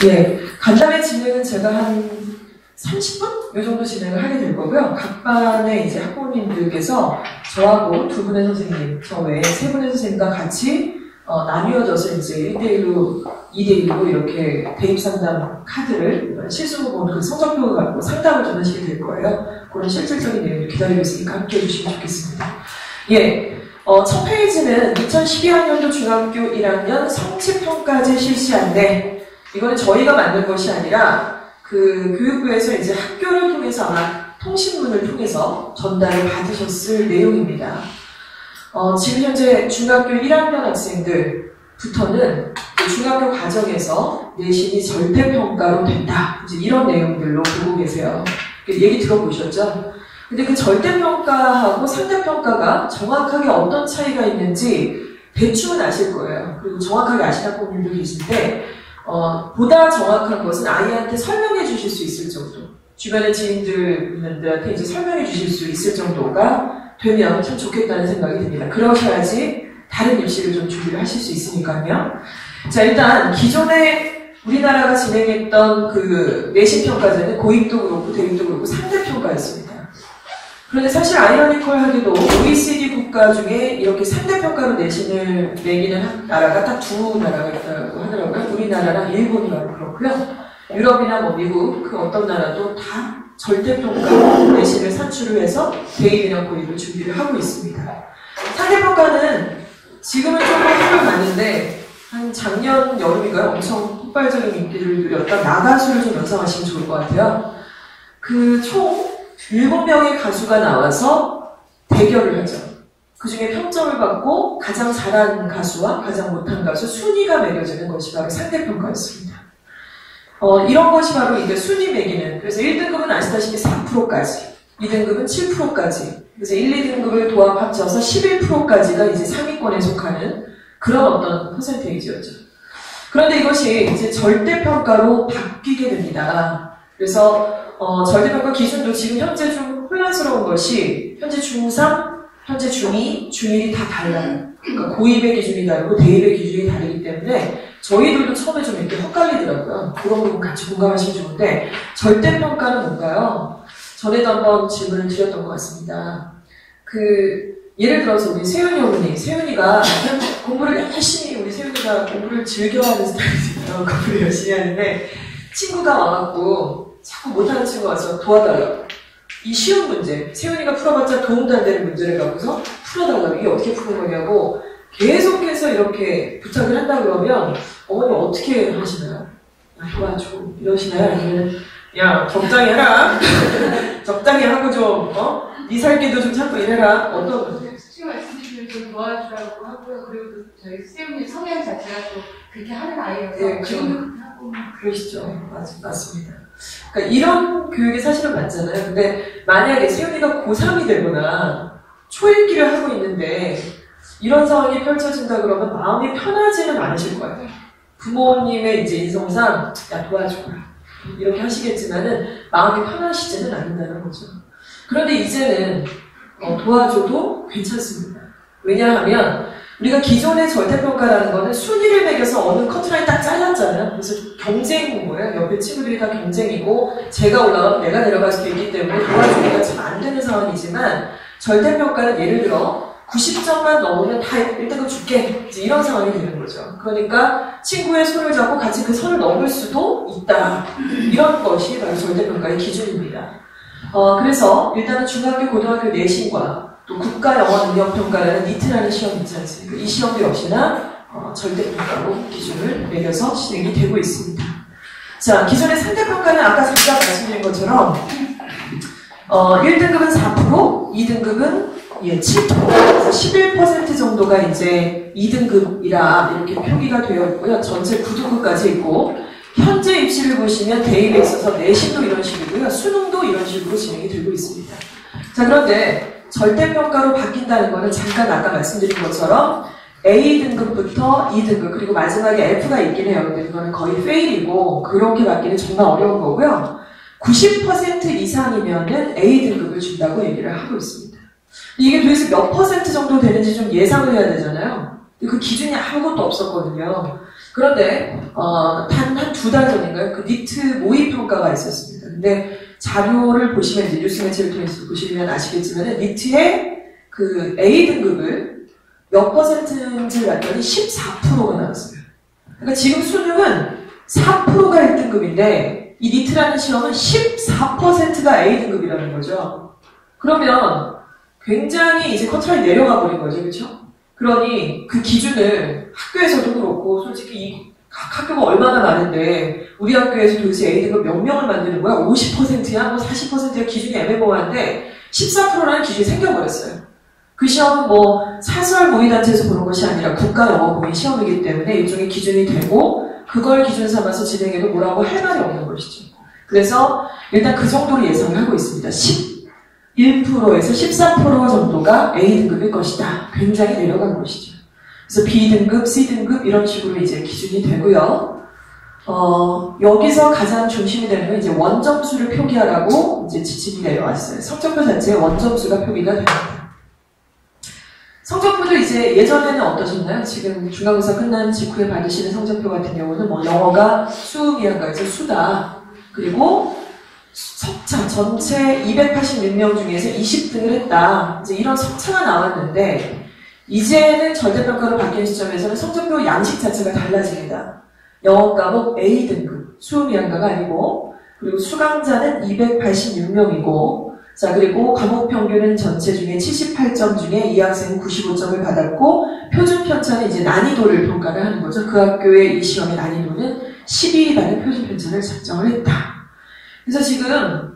예, 간담회 진행은 제가 한 30분? 이 정도 진행을 하게 될 거고요. 각 반의 이제 학부모님들께서 저하고 두 분의 선생님, 저 외에 세 분의 선생님과 같이 나뉘어져서 이제 1대1로, 2대1로 이렇게 대입상담 카드를 실수로 본 그 성적표를 갖고 상담을 전하시게 될 거예요. 그런 실질적인 내용을 기다리고 있으니까 함께 해주시면 좋겠습니다. 예, 첫 페이지는 2012학년도 중학교 1학년 성취평가제 실시 안내. 이거는 저희가 만든 것이 아니라 그 교육부에서 이제 학교를 통해서 아마 통신문을 통해서 전달을 받으셨을 내용입니다. 지금 현재 중학교 1학년 학생들부터는 그 중학교 과정에서 내신이 절대평가로 된다. 이제 이런 내용들로 보고 계세요. 얘기 들어보셨죠? 근데 그 절대평가하고 상대평가가 정확하게 어떤 차이가 있는지 대충은 아실 거예요. 그리고 정확하게 아시는 학부모님도 계신데 보다 정확한 것은 아이한테 설명해 주실 수 있을 정도, 주변의 지인들한테 이제 설명해 주실 수 있을 정도가 되면 참 좋겠다는 생각이 듭니다. 그러셔야지 다른 입시를 좀 준비를 하실 수 있으니까요. 자, 일단 기존에 우리나라가 진행했던 그 내신평가제는 고입도 그렇고 대입도 그렇고 상대평가였습니다. 그런데 사실 아이러니컬하게도 OECD 국가 중에 이렇게 상대평가로 내신을 매기는 나라가 딱 두 나라가 있다고 하더라고요. 우리나라랑 일본이라고 그렇고요. 유럽이나 뭐 미국 그 어떤 나라도 다 절대평가 내신을 산출을 해서 대입이나 고입을 준비를 하고 있습니다. 상대평가는 지금은 조금 힘을 받는데 한 작년 여름인가요? 엄청 폭발적인 인기를 누렸던 나가수를 좀 연상하시면 좋을 것 같아요. 그 총 7명의 가수가 나와서 대결을 하죠. 그 중에 평점을 받고 가장 잘한 가수와 가장 못한 가수 순위가 매겨지는 것이 바로 상대평가였습니다. 이런 것이 바로 이게 순위 매기는, 그래서 1등급은 아시다시피 4%까지, 2등급은 7%까지, 그래서 1, 2등급을 도합 합쳐서 11%까지가 이제 상위권에 속하는 그런 어떤 퍼센테이지였죠. 그런데 이것이 이제 절대평가로 바뀌게 됩니다. 그래서 절대평가 기준도 지금 현재 좀 혼란스러운 것이 현재 중3, 현재 중2, 중1이 다 달라요. 그러니까 고입의 기준이 다르고 대입의 기준이 다르기 때문에 저희들도 처음에 좀 이렇게 헷갈리더라고요. 그런 부분 같이 공감하시면 좋은데 절대평가는 뭔가요? 전에도 한번 질문을 드렸던 것 같습니다. 예를 들어서 우리 세윤이 어머니, 세윤이가 공부를 열심히, 우리 세윤이가 공부를 즐겨하는 스타일이에요. 공부를 열심히 하는데 친구가 와갖고 자꾸 못하는 친구가 와서 도와달라고. 이 쉬운 문제, 세윤이가 풀어봤자 도움도 안 되는 문제를 갖고서 풀어달라고. 이게 어떻게 푸는 거냐고 계속해서 이렇게 부탁을 한다 그러면 어머니 어떻게 하시나요? 도와줘 이러시나요? 아니면 야 적당히 해라. 적당히 하고 좀 네 살기도 좀 참고 이래라. 어떤 건데? 솔직히 말씀드리면 좀 도와주라고 하고요. 그리고 또 저희 세훈이 성향 자체가 또 그렇게 하는 아이여서 네, 그러시죠. 맞습니다. 그러니까 이런 교육이 사실은 맞잖아요. 근데 만약에 세훈이가 고3이 되거나 초1기를 하고 있는데 이런 상황이 펼쳐진다 그러면 마음이 편하지는 않으실 거예요. 부모님의 이제 인성상 야 도와줘라 이렇게 하시겠지만은 마음이 편하시지는 않는다는 거죠. 그런데 이제는 도와줘도 괜찮습니다. 왜냐하면 우리가 기존의 절대평가라는 거는 순위를 매겨서 어느 커트라인 딱 잘랐잖아요. 그래서 경쟁인 거예요. 옆에 친구들이 다 경쟁이고 제가 올라가면 내가 내려갈 수도 있기 때문에 도와주기가 참 안 되는 상황이지만 절대평가는 예를 들어 90점만 넘으면 다 1등급 줄게. 이제 이런 상황이 되는 거죠. 그러니까 친구의 손을 잡고 같이 그 선을 넘을 수도 있다. 이런 것이 바로 절대평가의 기준입니다. 그래서 일단은 중학교, 고등학교 내신과 또 국가영어능력평가라는 니트라는 시험이 있지 않습니까? 이 시험도 역시나 절대평가로 기준을 매겨서 진행이 되고 있습니다. 자, 기존의 상대평가는 아까 잠깐 말씀드린 것처럼 1등급은 4%, 2등급은 7%, 11% 정도가 이제 2등급이라 이렇게 표기가 되어 있고요. 전체 9등급까지 있고 현재 입시를 보시면 대입에 있어서 내신도 이런 식이고요. 수능도 이런 식으로 진행이 되고 있습니다. 자, 그런데 절대평가로 바뀐다는 거는 잠깐 아까 말씀드린 것처럼 A등급부터 2등급 그리고 마지막에 F가 있긴 해요. 근데 그거는 거의 페일이고 그렇게 바뀌는 정말 어려운 거고요. 90% 이상이면은 A등급을 준다고 얘기를 하고 있습니다. 이게 도대체 몇 퍼센트 정도 되는지 좀 예상을 해야 되잖아요. 그 기준이 아무것도 없었거든요. 그런데 한 두 달 전인가요? 그 니트 모의 평가가 있었습니다. 근데 자료를 보시면 이제 뉴스 매체를 통해서 보시면 아시겠지만 니트의 그 A 등급을 몇 퍼센트인지 봤더니 14%가 나왔어요. 그러니까 지금 수능은 4%가 1등급인데 이 니트라는 시험은 14%가 A 등급이라는 거죠. 그러면 굉장히 이제 커트라인이 내려가 버린 거죠, 그렇죠? 그러니 그 기준을 학교에서도 그렇고 솔직히 각 학교가 얼마나 많은데 우리 학교에서 도대체 A등급 몇 명을 만드는 거야? 50%야? 뭐 40%야? 기준이 애매모호한데 14%라는 기준이 생겨버렸어요. 그 시험은 뭐 사설 모의단체에서 보는 것이 아니라 국가 영어 모의 시험이기 때문에 일종의 기준이 되고 그걸 기준 삼아서 진행해도 뭐라고 할 말이 없는 것이죠. 그래서 일단 그 정도로 예상을 하고 있습니다. 11%에서 14% 정도가 A등급일 것이다. 굉장히 내려간 것이죠. 그래서 B등급, C등급 이런 식으로 이제 기준이 되고요. 여기서 가장 중심이 되는 건 이제 원점수를 표기하라고 이제 지침이 내려왔어요. 성적표 자체에 원점수가 표기가 됩니다. 성적표도 이제 예전에는 어떠셨나요? 지금 중간고사 끝난 직후에 받으시는 성적표 같은 경우는 뭐 영어가 수음이한가에서 수다. 그리고 석차 전체 286명 중에서 20등을 했다. 이제 이런 석차가 나왔는데 이제는 절대평가로 바뀐 시점에서는 성적표 양식 자체가 달라집니다. 영어 과목 A등급, 수음이한가가 아니고 그리고 수강자는 286명이고 자 그리고 과목 평균은 전체 중에 78점 중에 이 학생은 95점을 받았고 표준 편차는 이제 난이도를 평가를 하는 거죠. 그 학교의 이 시험의 난이도는 12반의 표준 편차를 작정을 했다. 그래서 지금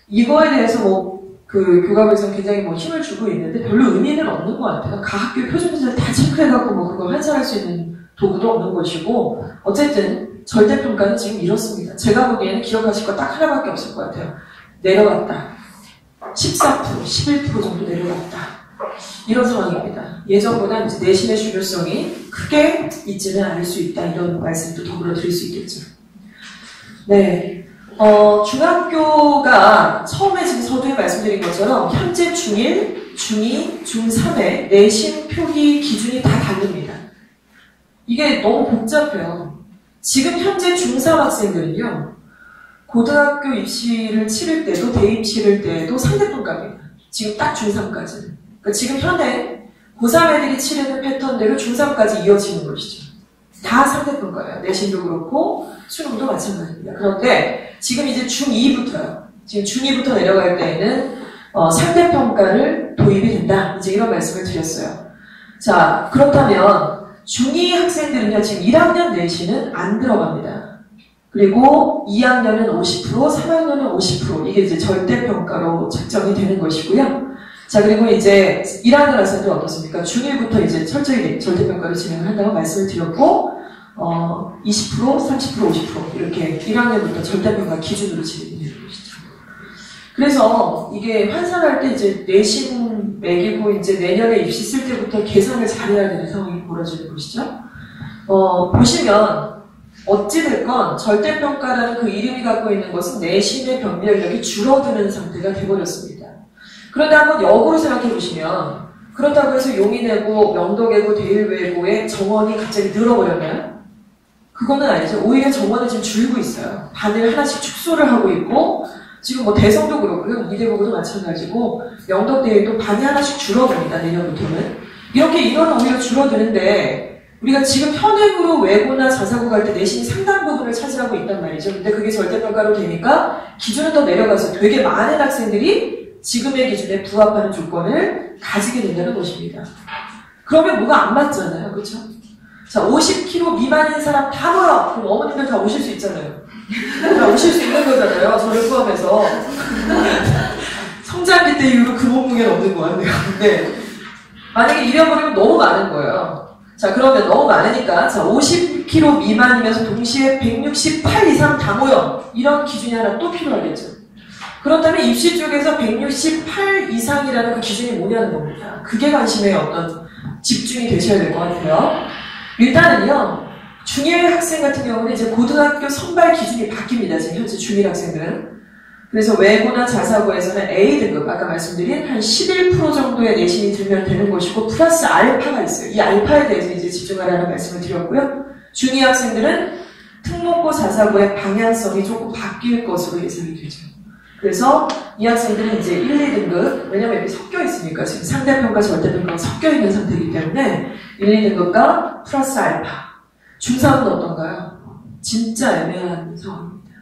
이거에 대해서 뭐 그 교과부에서는 굉장히 뭐 힘을 주고 있는데 별로 의미는 없는 것 같아요. 각 학교 표준 편차를 다 체크해갖고 뭐 그걸 환산할 수 있는 도구도 없는 것이고 어쨌든 절대평가는 지금 이렇습니다. 제가 보기에는 기억하실 거 딱 하나밖에 없을 것 같아요. 내려갔다. 14%, 11% 정도 내려갔다. 이런 상황입니다. 예전보다 이제 내신의 중요성이 크게 있지는 않을 수 있다. 이런 말씀도 더불어 드릴 수 있겠죠. 네. 중학교가 처음에 지금 서두에 말씀드린 것처럼 현재 중1, 중2, 중3의 내신 표기 기준이 다 다릅니다. 이게 너무 복잡해요. 지금 현재 중3 학생들은요. 고등학교 입시를 치를 때도 대입 치를 때도 상대평가입니다. 지금 딱 중3까지. 그러니까 지금 현행 고3 애들이 치르는 패턴대로 중3까지 이어지는 것이죠. 다 상대평가예요. 내신도 그렇고 수능도 마찬가지입니다. 그런데 지금 이제 중2부터요. 지금 중2부터 내려갈 때에는 상대평가를 도입이 된다. 이제 이런 말씀을 드렸어요. 자, 그렇다면 중2 학생들은요. 지금 1학년 내신은 안 들어갑니다. 그리고 2학년은 50%, 3학년은 50% 이게 이제 절대평가로 책정이 되는 것이고요. 자, 그리고 이제 1학년 학생들 어떻습니까? 중1부터 이제 철저히 절대평가를 진행을 한다고 말씀을 드렸고, 20%, 30%, 50% 이렇게 1학년부터 절대평가 기준으로 진행이 되는 것이죠. 그래서 이게 환산할 때 이제 내신 매기고 이제 내년에 입시 쓸 때부터 계산을 잘해야 되는 상황이 벌어지는 것이죠. 보시면 어찌됐건 절대평가라는 그 이름이 갖고 있는 것은 내신의 변별력이 줄어드는 상태가 되어버렸습니다. 그런데 한번 역으로 생각해 보시면 그렇다고 해서 용인외고, 명덕외고, 대일외고의 정원이 갑자기 늘어버렸나요? 그거는 아니죠. 오히려 정원은 지금 줄고 있어요. 반을 하나씩 축소를 하고 있고 지금 뭐 대성도 그렇고요. 이대고도 마찬가지고 명덕대일도 반이 하나씩 줄어듭니다. 내년부터는. 이렇게 인원은 오히려 줄어드는데 우리가 지금 현행으로 외고나 자사고 갈 때 내신이 상당 부분을 차지하고 있단 말이죠. 근데 그게 절대평가로 되니까 기준은 더 내려가서 되게 많은 학생들이 지금의 기준에 부합하는 조건을 가지게 된다는 것입니다. 그러면 뭐가 안 맞잖아요. 그렇죠? 자, 50kg 미만인 사람 다 모여! 그럼 어머님들 다 오실 수 있잖아요. 다 오실 수 있는 거잖아요. 저를 포함해서. 성장기 때 이후로 그 몸무게는 없는 것 같네요. 근데 만약에 이래버리면 너무 많은 거예요. 자, 그러면 너무 많으니까 자 50kg 미만이면서 동시에 168 이상 다 모여. 이런 기준이 하나 또 필요하겠죠. 그렇다면 입시 쪽에서 168 이상이라는 그 기준이 뭐냐는 겁니다. 그게 관심의 어떤 집중이 되셔야 될 것 같아요. 일단은요, 중1 학생 같은 경우는 이제 고등학교 선발 기준이 바뀝니다. 지금 현재 중1 학생들은. 그래서 외고나 자사고에서는 A등급, 아까 말씀드린 한 11% 정도의 내신이 들면 되는 것이고, 플러스 알파가 있어요. 이 알파에 대해서 이제 집중하라는 말씀을 드렸고요. 중2 학생들은 특목고 자사고의 방향성이 조금 바뀔 것으로 예상이 되죠. 그래서 이 학생들은 이제 1, 2등급, 왜냐면 이렇게 섞여 있으니까 지금 상대평가, 절대평가가 섞여 있는 상태이기 때문에 1, 2등급과 플러스 알파. 중3은 어떤가요? 진짜 애매한 상황입니다.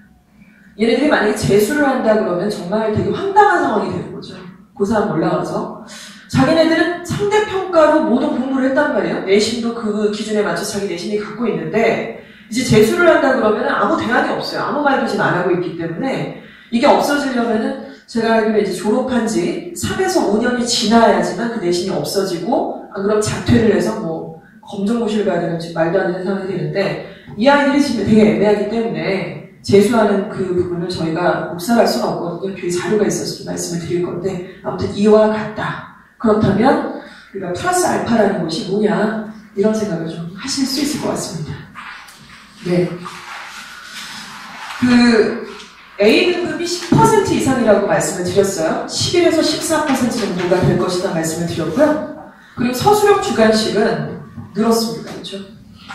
얘네들이 만약에 재수를 한다 그러면 정말 되게 황당한 상황이 되는 거죠. 고3 올라와서. 자기네들은 상대평가로 모든 공부를 했단 말이에요. 내신도 그 기준에 맞춰 자기 내신이 갖고 있는데 이제 재수를 한다 그러면 아무 대안이 없어요. 아무 말도 지금 안 하고 있기 때문에 이게 없어지려면은 제가 알기로 이제 졸업한 지 3에서 5년이 지나야지만 그 내신이 없어지고 안 그럼 자퇴를 해서 뭐 검정고시를 가야 되는 지금 말도 안 되는 상황이 되는데 이 아이들이 지금 되게 애매하기 때문에 재수하는 그 부분을 저희가 묵살할 수는 없거든요. 뒤에 자료가 있어서 말씀을 드릴 건데 아무튼 이와 같다. 그렇다면 우리가 플러스 알파라는 것이 뭐냐 이런 생각을 좀 하실 수 있을 것 같습니다. 네. 그 A등급이 10% 이상이라고 말씀을 드렸어요. 11에서 14% 정도가 될 것이다 말씀을 드렸고요. 그리고 서술형 주관식은 늘었습니다. 그렇죠?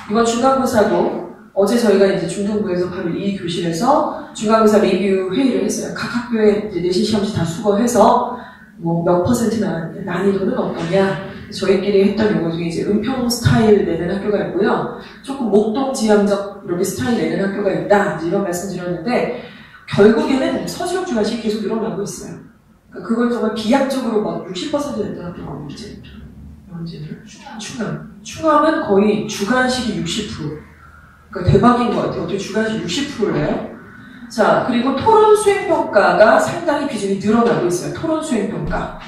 이번 중간고사도 어제 저희가 이제 중등부에서 바로 이 교실에서 중간고사 리뷰 회의를 했어요. 각 학교에 이제 내신 시험지 다 수거해서 뭐 몇 퍼센트 나왔냐, 난이도는 어떠냐. 저희끼리 했던 용어 중에 이제 은평 스타일 내는 학교가 있고요. 조금 목동 지향적 이렇게 스타일 내는 학교가 있다. 이제 이런 말씀 드렸는데 결국에는 서술형 주관식이 계속 늘어나고 있어요. 그러니까 그걸 정말 비약적으로 막 60% 됐다는 학교가 언제? 충암은 거의 주관식이 60%. 그러니까 대박인 것 같아요. 어떻게 주관식 60%를 해요? 자, 그리고 토론 수행평가가 상당히 비중이 늘어나고 있어요. 토론 수행평가.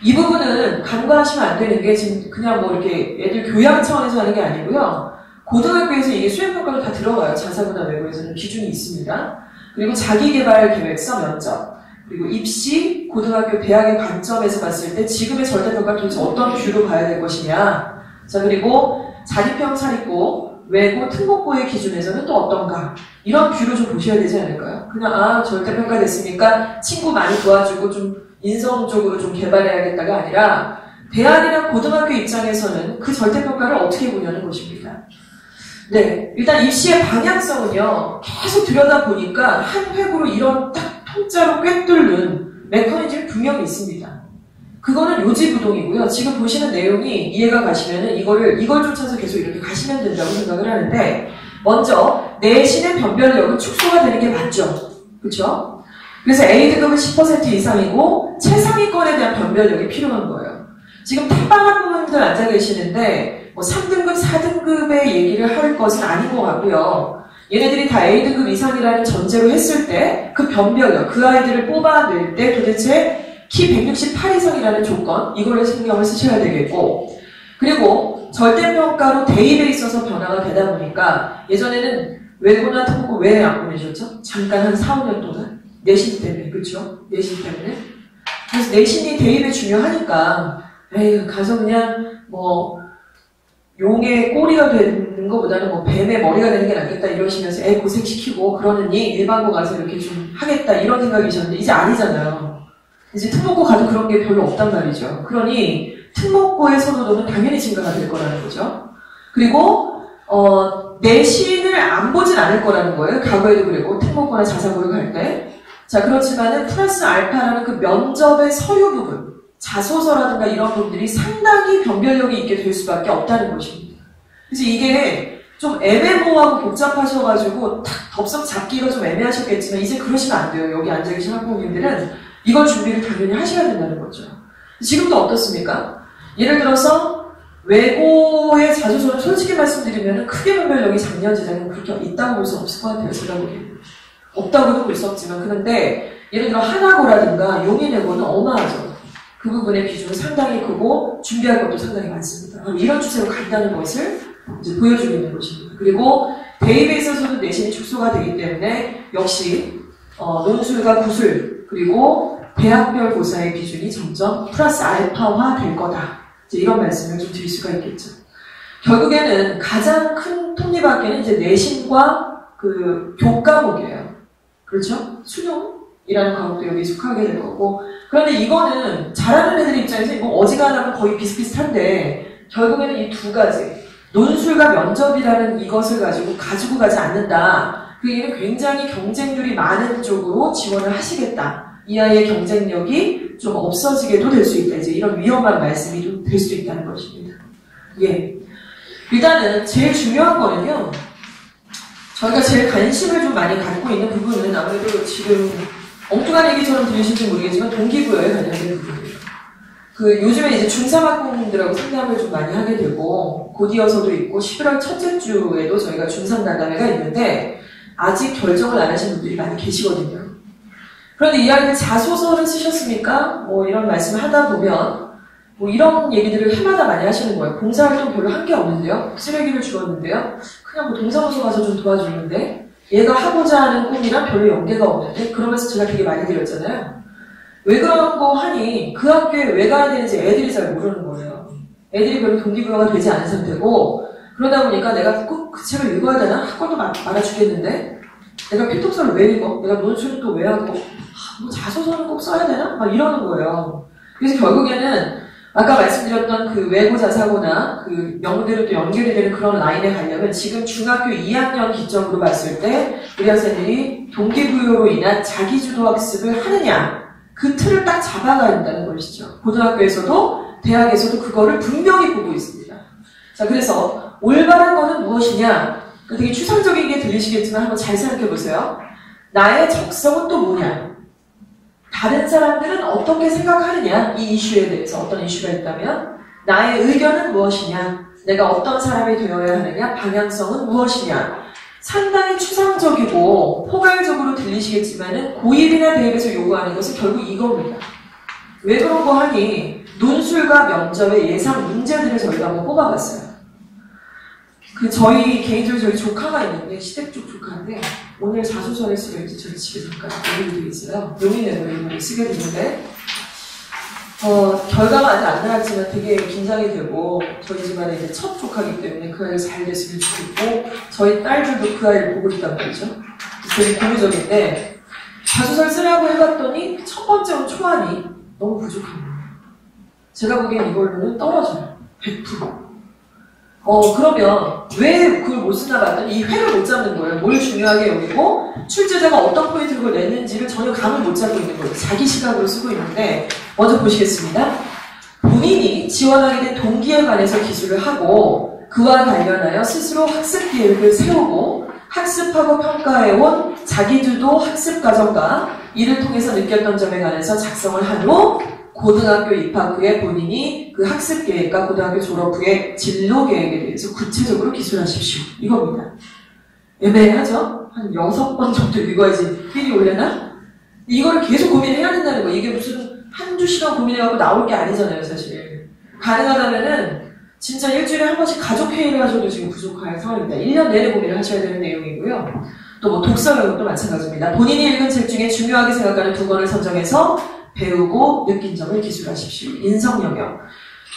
이 부분은 간과하시면 안 되는 게 지금 그냥 뭐 이렇게 애들 교양 차원에서 하는 게 아니고요. 고등학교에서 이게 수행평가로 다 들어가요. 자사고나 외고에서는 기준이 있습니다. 그리고 자기개발 계획서 면접. 그리고 입시, 고등학교, 대학의 관점에서 봤을 때 지금의 절대평가를 도대체 어떤 뷰로 봐야 될 것이냐. 자, 그리고 자립형 사립고, 외고, 특목고의 기준에서는 또 어떤가. 이런 뷰로 좀 보셔야 되지 않을까요? 그냥 절대평가 됐으니까 친구 많이 도와주고 좀 인성적으로 좀 개발해야겠다가 아니라 대학이나 고등학교 입장에서는 그 절대평가를 어떻게 보냐는 것입니다. 네, 일단 입시의 방향성은요. 계속 들여다보니까 한 획으로 이런 딱 통짜로 꿰뚫는 메커니즘이 분명히 있습니다. 그거는 요지부동이고요. 지금 보시는 내용이 이해가 가시면은 이걸 쫓아서 계속 이렇게 가시면 된다고 생각을 하는데, 먼저 내신의 변별력은 축소가 되는 게 맞죠. 그렇죠? 그래서 A등급은 10% 이상이고 최상위권에 대한 변별력이 필요한 거예요. 지금 탑방 학부모님들 앉아 계시는데 뭐 3등급, 4등급의 얘기를 할 것은 아닌 것 같고요. 얘네들이 다 A등급 이상이라는 전제로 했을 때 그 변별력, 그 아이들을 뽑아낼 때 도대체 키 168 이상이라는 조건, 이걸로 신경을 쓰셔야 되겠고, 그리고 절대평가로 대입에 있어서 변화가 되다 보니까 예전에는 외고나 특목고 왜 안 보내셨죠? 잠깐 한 4, 5년 동안 내신 때문에, 그렇죠? 내신 때문에. 그래서 내신이 대입에 중요하니까 에휴 가서 그냥 뭐 용의 꼬리가 되는 것보다는 뭐 뱀의 머리가 되는 게 낫겠다 이러시면서 애 고생시키고 그러느니 일반고 가서 이렇게 좀 하겠다 이런 생각이셨는데 이제 아니잖아요. 이제 특목고 가도 그런 게 별로 없단 말이죠. 그러니 특목고의 선호도는 당연히 증가가 될 거라는 거죠. 그리고 내신을 안 보진 않을 거라는 거예요. 과거에도 그랬고 특목고나 자사고를 갈 때. 자, 그렇지만은 플러스 알파라는 그 면접의 서류 부분, 자소서라든가 이런 부분들이 상당히 변별력이 있게 될 수밖에 없다는 것입니다. 그래서 이게 좀 애매모호하고 복잡하셔가지고 탁 덥석 잡기가 좀 애매하셨겠지만 이제 그러시면 안 돼요. 여기 앉아 계신 학부모님들은 이걸 준비를 당연히 하셔야 된다는 거죠. 지금도 어떻습니까? 예를 들어서 외고의 자소서를 솔직히 말씀드리면 크게 변별력이 작년 재작년 그렇게 있다고 볼 수 없을 것 같아요. 제가 보기에는. 없다고도 볼 수 없지만 그런데 예를 들어 하나고라든가 용인외고는 어마하죠. 그 부분의 비중은 상당히 크고 준비할 것도 상당히 많습니다. 이런 추세로 간다는 것을 이제 보여주고 있는 것입니다. 그리고 대입에 있어서도 내신이 축소가 되기 때문에 역시 논술과 구술 그리고 대학별 고사의 기준이 점점 플러스 알파화 될 거다. 이제 이런 말씀을 좀 드릴 수가 있겠죠. 결국에는 가장 큰 톱니바퀴는 이제 내신과 그 교과목이에요. 그렇죠? 수능이라는 과목도 여기 속하게 될 거고. 그런데 이거는 잘하는 애들 입장에서 이거 어지간하면 거의 비슷비슷한데 결국에는 이 두 가지 논술과 면접이라는 이것을 가지고 가지 않는다. 그 얘기는 굉장히 경쟁률이 많은 쪽으로 지원을 하시겠다. 이 아이의 경쟁력이 좀 없어지게도 될 수 있다. 이제 이런 위험한 말씀이 좀 될 수도 있다는 것입니다. 예. 일단은 제일 중요한 거는요. 저희가 제일 관심을 좀 많이 갖고 있는 부분은 아무래도 지금 엉뚱한 얘기처럼 들리실지 모르겠지만 동기부여에 관련된 부분이에요. 요즘에 이제 중3 학부모님들하고 상담을 좀 많이 하게 되고, 곧이어서도 있고, 11월 첫째 주에도 저희가 중3 간담회가 있는데, 아직 결정을 안 하신 분들이 많이 계시거든요. 그런데 이 아이들 자소서를 쓰셨습니까? 뭐 이런 말씀을 하다 보면, 뭐 이런 얘기들을 해마다 많이 하시는 거예요. 봉사활동 별로 한 게 없는데요. 쓰레기를 주었는데요. 그냥 뭐 동사무소 가서 좀 도와주는데, 얘가 하고자 하는 꿈이랑 별로 연계가 없는데, 그러면서 제가 되게 많이 드렸잖아요. 왜 그런 거 하니 그 학교에 왜 가야 되는지 애들이 잘 모르는 거예요. 애들이 별로 동기부여가 되지 않은 상태고, 그러다 보니까 내가 꼭 그 책을 읽어야 되나? 학원도 말아주겠는데 내가 필독서를 왜 읽어? 내가 논술은 또 왜 하고? 뭐 자소서는 꼭 써야 되나? 막 이러는 거예요. 그래서 결국에는 아까 말씀드렸던 그 외고자사고나 그 명대로 또 연결이 되는 그런 라인에 가려면 지금 중학교 2학년 기점으로 봤을 때 우리 학생들이 동기부여로 인한 자기주도 학습을 하느냐, 그 틀을 딱 잡아가야 된다는 것이죠. 고등학교에서도 대학에서도 그거를 분명히 보고 있습니다. 자, 그래서 올바른 거는 무엇이냐? 되게 추상적인 게 들리시겠지만 한번 잘 생각해 보세요. 나의 적성은 또 뭐냐? 다른 사람들은 어떻게 생각하느냐? 이 이슈에 대해서 어떤 이슈가 있다면 나의 의견은 무엇이냐? 내가 어떤 사람이 되어야 하느냐? 방향성은 무엇이냐? 상당히 추상적이고 포괄적으로 들리시겠지만은 고입이나 대입에서 요구하는 것은 결국 이겁니다. 왜 그런 거 하니? 논술과 면접의 예상 문제들을 저희가 한번 뽑아봤어요. 개인적으로 저희 조카가 있는데, 시댁 쪽 조카인데, 오늘 자소서를 쓰려 이제 저희 집에 잠깐 오게 되어 있어요. 용인에도 쓰게 됐는데, 결과가 아직 안 나왔지만 되게 긴장이 되고, 저희 집안에 이제 첫 조카이기 때문에 그 아이가 잘 됐으면 좋겠고, 저희 딸들도 그 아이를 보고 있단 말이죠. 되게 고무적인데, 자소서를 쓰라고 해봤더니, 첫 번째는 초안이 너무 부족합니다. 제가 보기엔 이걸로는 떨어져요. 100%. 그러면 왜 그걸 못 쓰나 봤더니 이 획을 못 잡는 거예요. 뭘 중요하게 여기고 출제자가 어떤 포인트를 냈는지를 전혀 감을 못 잡고 있는 거예요. 자기 시각으로 쓰고 있는데 먼저 보시겠습니다. 본인이 지원하게 된 동기에 관해서 기술을 하고 그와 관련하여 스스로 학습 계획을 세우고 학습하고 평가해온 자기주도 학습 과정과 이를 통해서 느꼈던 점에 관해서 작성을 한 후 고등학교 입학 후에 본인이 그 학습 계획과 고등학교 졸업 후에 진로 계획에 대해서 구체적으로 기술하십시오. 이겁니다. 애매하죠? 한 6번 정도 읽어야지 필이 올려나? 이거를 계속 고민해야 된다는 거예요. 이게 무슨 한두 시간 고민해갖고 나올 게 아니잖아요, 사실. 가능하다면은 진짜 일주일에 한 번씩 가족회의를 하셔도 지금 부족할 상황입니다. 1년 내내 고민을 하셔야 되는 내용이고요. 또 뭐 독서 영역도 마찬가지입니다. 본인이 읽은 책 중에 중요하게 생각하는 2권을 선정해서 배우고 느낀 점을 기술하십시오. 인성 영역.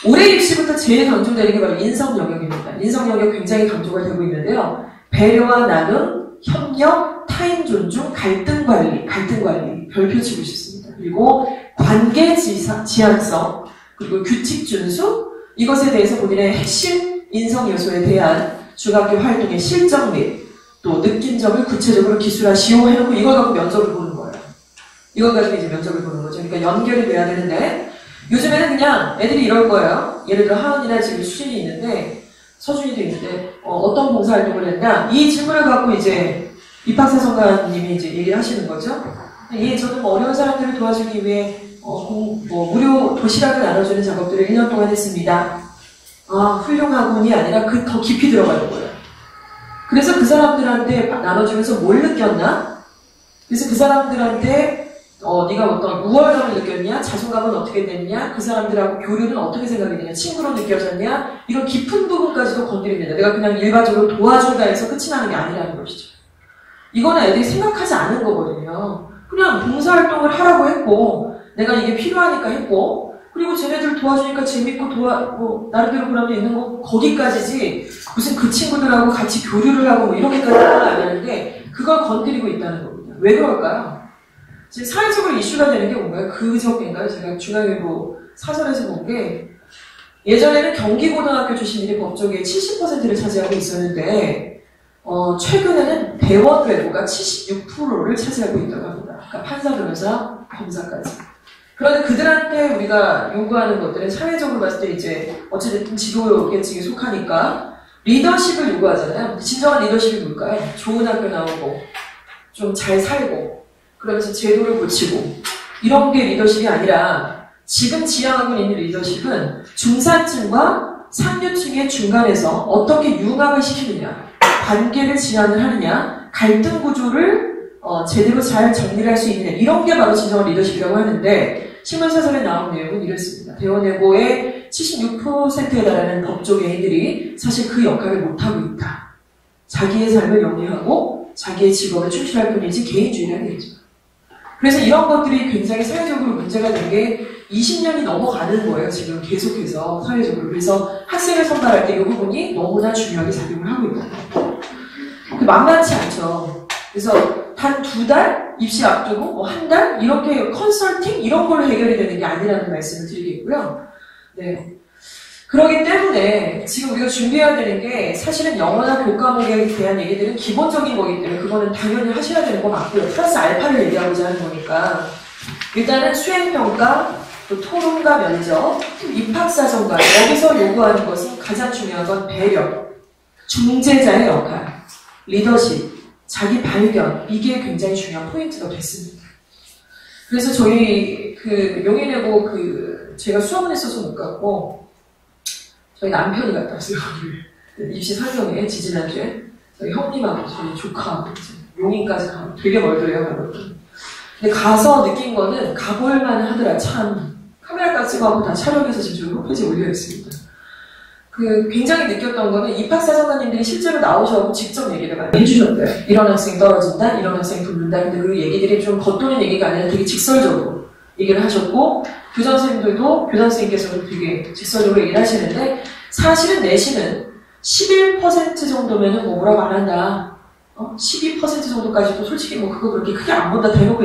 올해 입시부터 제일 강조되는 게 바로 인성 영역입니다. 인성 영역 굉장히 강조가 되고 있는데요. 배려와 나눔, 협력, 타인 존중, 갈등 관리 별표 치고 싶습니다. 그리고 관계 지향성, 그리고 규칙 준수, 이것에 대해서 본인의 핵심 인성 요소에 대한 중학교 활동의 실적 및 또 느낀 점을 구체적으로 기술하시오 해놓고 이걸 갖고 면접을 보는 거예요. 이걸 가지고 이제 면접을 보는 거죠. 그러니까 연결이 돼야 되는데 요즘에는 그냥 애들이 이럴 거예요. 예를 들어 하은이나 지금 수진이 있는데 서준이도 있는데 어떤 봉사활동을 했냐 이 질문을 갖고 이제 입학사정관님이 이제 얘기를 하시는 거죠. 예, 저는 뭐 어려운 사람들을 도와주기 위해 무료 도시락을 나눠주는 작업들을 1년 동안 했습니다. 아, 훌륭하군이 아니라 그 더 깊이 들어가는 거예요. 그래서 그 사람들한테 나눠주면서 뭘 느꼈나? 그래서 그 사람들한테 네가 어떤 우월감을 느꼈냐? 자존감은 어떻게 됐냐? 그 사람들하고 교류는 어떻게 생각이 되냐? 친구로 느껴졌냐? 이런 깊은 부분까지도 건드립니다. 내가 그냥 일반적으로 도와준다 해서 끝이 나는 게 아니라는 것이죠. 이거는 애들이 생각하지 않은 거거든요. 그냥 봉사활동을 하라고 했고 내가 이게 필요하니까 했고 그리고 쟤네들 도와주니까 재밌고 나름대로 보람도 있는 거 거기까지지 무슨 그 친구들하고 같이 교류를 하고 뭐 이렇게까지 안 하는데 그걸 건드리고 있다는 겁니다. 왜 그럴까요? 지금 사회적으로 이슈가 되는 게 뭔가요? 그저께인가요? 제가 중앙일보 사설에서 본 게 예전에는 경기고등학교 출신들이 법조계의 70%를 차지하고 있었는데 최근에는 대원 궤도가 76%를 차지하고 있다고 합니다. 그러니까 판사, 변호사, 검사까지. 그런데 그들한테 우리가 요구하는 것들은 사회적으로 봤을 때 이제 어쨌든 지도계층에 속하니까 리더십을 요구하잖아요. 진정한 리더십이 뭘까요? 좋은 학교 나오고 좀 잘 살고 그러면서 제도를 고치고 이런 게 리더십이 아니라 지금 지향하고 있는 리더십은 중산층과 상류층의 중간에서 어떻게 융합을 시키느냐, 관계를 지향을 하느냐, 갈등 구조를 제대로 잘 정리를 할 수 있느냐, 이런 게 바로 진정한 리더십이라고 하는데 신문사설에 나온 내용은 이렇습니다. 대원외고의 76%에 달하는 법조계인들이 사실 그 역할을 못하고 있다. 자기의 삶을 영위하고 자기의 직업에 충실할 뿐이지 개인주의는 아니죠. 그래서 이런 것들이 굉장히 사회적으로 문제가 된 게 20년이 넘어가는 거예요. 지금 계속해서 사회적으로. 그래서 학생을 선발할 때 이 부분이 너무나 중요하게 작용을 하고 있다. 만만치 않죠. 그래서 단 2달 입시 앞두고 한 달 이렇게 컨설팅 이런 걸로 해결이 되는 게 아니라는 말씀을 드리겠고요. 네. 그렇기 때문에 지금 우리가 준비해야 되는 게 사실은 영어나 교과목에 대한 얘기들은 기본적인 거기 때문에 그거는 당연히 하셔야 되는 거 맞고요. 플러스 알파를 얘기하고자 하는 거니까 일단은 수행평가, 또 토론과 면접, 입학사정관 여기서 요구하는 것은 가장 중요한 건 배려, 중재자의 역할, 리더십, 자기 발견 이게 굉장히 중요한 포인트가 됐습니다. 그래서 저희 용인외고 제가 수업을 했어서 못 갔고 저희 남편이 갔다 왔어요. 입시 설명회 지지난주에 저희 형님하고 저희 조카하고 용인까지 가고 되게 멀더래요. 근데 가서 느낀 거는 가볼만 하더라. 참 카메라까지 찍어갖고 다 촬영해서 지금 저희 홈페이지에 올려있습니다. 굉장히 느꼈던 거는 입학사정관님들이 실제로 나오셔서 직접 얘기를 많이 해주셨대요. 이런 학생이 떨어진다, 이런 학생이 붙는다. 근데 그 얘기들이 좀 겉도는 얘기가 아니라 되게 직설적으로 얘기를 하셨고 교장선생님들도 교장선생님께서도 되게 직설적으로 얘기를 하시는데 사실은 내신은 11% 정도면은 뭐라고 안 한다. 12% 정도까지도 솔직히 그거 그렇게 크게 안 본다 대놓고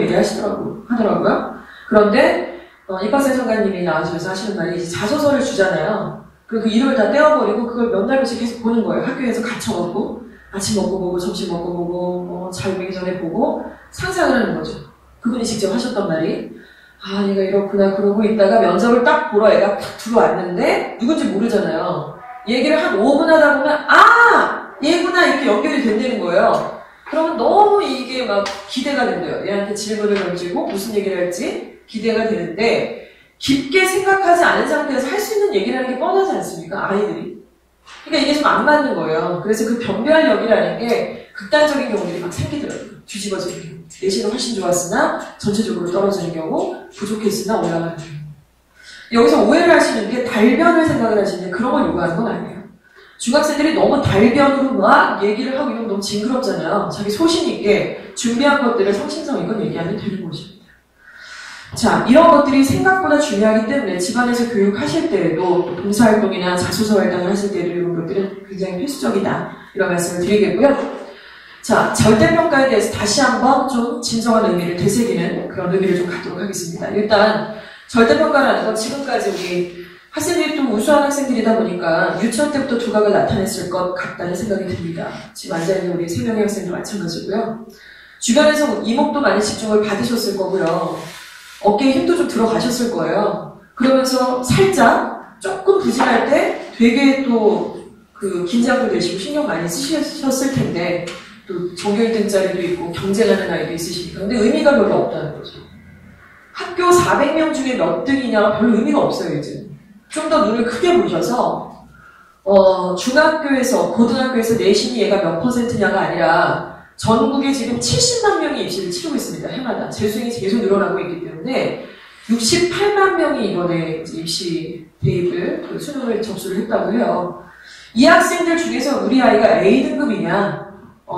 하더라고요. 그런데 입학사정관님이 나와주셔서 하시는 말이 이제 자소서를 주잖아요. 그리고 그 이름을 다 떼어버리고 그걸 몇 날씩 계속 보는 거예요. 학교에서 갇혀갖고 아침 먹고 보고 점심 먹고 보고 자기 전에 보고 상상을 하는 거죠. 그분이 직접 하셨던 말이 얘가 이렇구나 그러고 있다가 면접을 딱 보러 애가 딱 들어왔는데 누군지 모르잖아요. 얘기를 한 5분 하다 보면 얘구나 이렇게 연결이 된다는 거예요. 그러면 너무 이게 막 기대가 된대요. 얘한테 질문을 던지고 무슨 얘기를 할지 기대가 되는데 깊게 생각하지 않은 상태에서 할 수 있는 얘기를 하는 게 뻔하지 않습니까? 아이들이. 그러니까 이게 좀 안 맞는 거예요. 그래서 그 변별력이라는 게 극단적인 경우들이 막 생기더라고요. 뒤집어지는 경우. 내신은 훨씬 좋았으나 전체적으로 떨어지는 경우, 부족했으나 올라가는 경우. 여기서 오해를 하시는 게 달변을 생각을 하시는데 그런 걸 요구하는 건 아니에요. 중학생들이 너무 달변으로 막 얘기를 하고 이러면 너무 징그럽잖아요. 자기 소신 있게 준비한 것들을 성심성의껏 얘기하면 되는 것입니다. 자, 이런 것들이 생각보다 중요하기 때문에 집안에서 교육하실 때에도 또 봉사활동이나 자소서 활동을 하실 때에도 이런 것들은 굉장히 필수적이다. 이런 말씀을 드리겠고요. 자, 절대평가에 대해서 다시 한번 좀 진정한 의미를 되새기는 그런 의미를 좀 갖도록 하겠습니다. 일단 절대평가라는 건 지금까지 우리 학생들이 또 우수한 학생들이다 보니까 유치원 때부터 두각을 나타냈을 것 같다는 생각이 듭니다. 지금 앉아있는 우리 3명의 학생도 마찬가지고요. 주변에서 이목도 많이 집중을 받으셨을 거고요. 어깨에 힘도 좀 들어가셨을 거예요. 그러면서 살짝 조금 부진할 때 되게 또 긴장도 되시고 신경 많이 쓰셨을 텐데 또 전교 1등짜리도 있고 경쟁하는 아이도 있으시니까 근데 의미가 별로 없다는 거죠. 학교 400명 중에 몇 등이냐 별로 의미가 없어요. 이제 좀 더 눈을 크게 보셔서 중학교에서 고등학교에서 내신이 얘가 몇 %냐가 아니라 전국에 지금 70만 명이 입시를 치르고 있습니다. 해마다. 재수생이 계속 늘어나고 있기 때문에 68만 명이 이번에 입시 대입을 수능을 접수를 했다고 해요. 이 학생들 중에서 우리 아이가 A등급이냐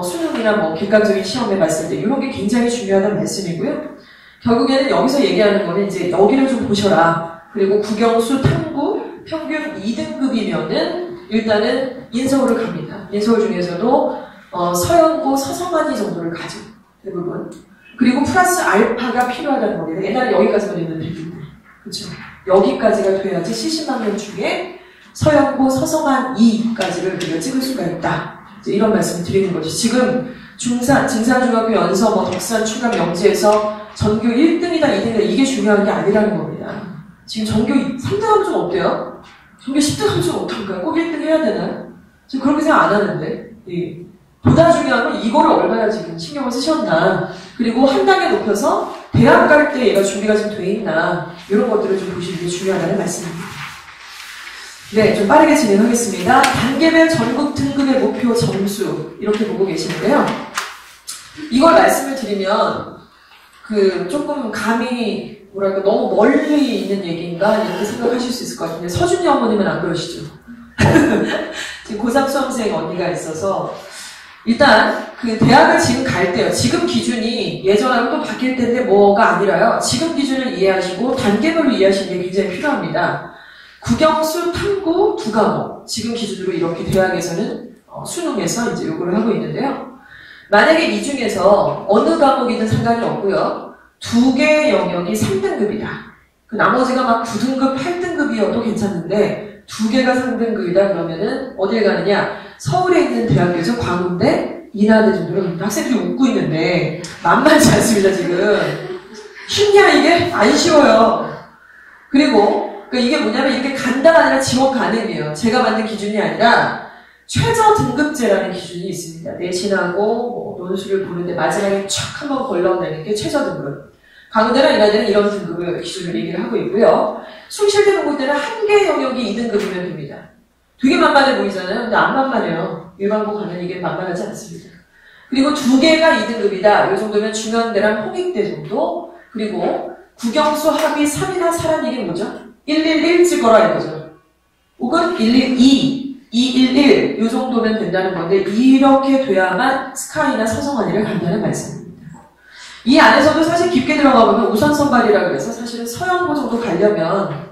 수능이나 객관적인 시험에 봤을 때 이런 게 굉장히 중요하다는 말씀이고요. 결국에는 여기서 얘기하는 거는 이제 여기를 좀 보셔라. 그리고 국영수 탐구 평균 2등급이면은 일단은 인서울을 갑니다. 인서울 중에서도 서영고 서성한이 정도를 가죠. 대부분. 그리고 플러스 알파가 필요하다는 겁니다. 옛날에 여기까지만 있는데 그렇죠. 여기까지가 돼야지 70만 명 중에 서영고 서성한 2까지를 우리가 찍을 수가 있다. 이제 이런 말씀을 드리는 거죠. 지금 증산중학교 연서, 덕산, 충남, 영지에서 전교 1등이다, 2등이다 이게 중요한 게 아니라는 겁니다. 지금 전교 3등 하면 좀 어때요? 전교 10등 하면 좀 어떨까요? 꼭 1등 해야 되나? 지금 그렇게 생각 안 하는데. 예. 보다 중요한 건 이거를 얼마나 지금 신경을 쓰셨나. 그리고 한 단계 높여서 대학 갈 때 얘가 준비가 좀 돼 있나. 이런 것들을 좀 보시는 게 중요하다는 말씀입니다. 네, 좀 빠르게 진행하겠습니다. 단계별 전국 등급의 목표 점수 이렇게 보고 계시는데요. 이걸 말씀을 드리면 조금 감이 뭐랄까 너무 멀리 있는 얘기인가 이렇게 생각하실 수 있을 것 같은데 서준이 어머님은 안 그러시죠? 지금 고3 수험생 언니가 있어서 일단 대학을 지금 갈 때요. 지금 기준이 예전하고 또 바뀔 텐데 뭐가 아니라요. 지금 기준을 이해하시고 단계별로 이해하시는 게 굉장히 필요합니다. 국영수, 탐구 2과목 지금 기준으로 이렇게 대학에서는 수능에서 이제 요구를 하고 있는데요. 만약에 이 중에서 어느 과목이든 상관이 없고요. 2개의 영역이 3등급이다. 나머지가 막 9등급, 8등급이어도 괜찮은데 2개가 3등급이다 그러면은 어딜 가느냐? 서울에 있는 대학교에서 광운대, 인하대 정도로 갑니다. 학생들이 웃고 있는데 만만치 않습니다 지금. 쉽냐 이게? 안 쉬워요. 그리고 이게 뭐냐면 이게 간다가 아니라 지원 가능해요. 제가 만든 기준이 아니라 최저 등급제라는 기준이 있습니다. 내신하고 논술을 보는데 마지막에 촥 한번 걸러내는 게 최저 등급. 강원대나 인하대는 이런 등급을 기준으로 얘기를 하고 있고요. 숭실대 공고대는 한 개 영역이 2등급이면 됩니다. 되게 만만해 보이잖아요. 근데 안 만만해요. 일반고 가면 이게 만만하지 않습니다. 그리고 2개가 2등급이다. 이 정도면 중앙대랑 홍익대 정도. 그리고 국영수 합이 3이나 4란 이게 뭐죠? 111 찍어라 이거죠. 혹은 112, 211 이 정도면 된다는 건데 이렇게 돼야만 스카이나 서성한이를 간다는 말씀입니다. 이 안에서도 사실 깊게 들어가 보면 우선선발이라고 해서 사실은 서영고 정도 가려면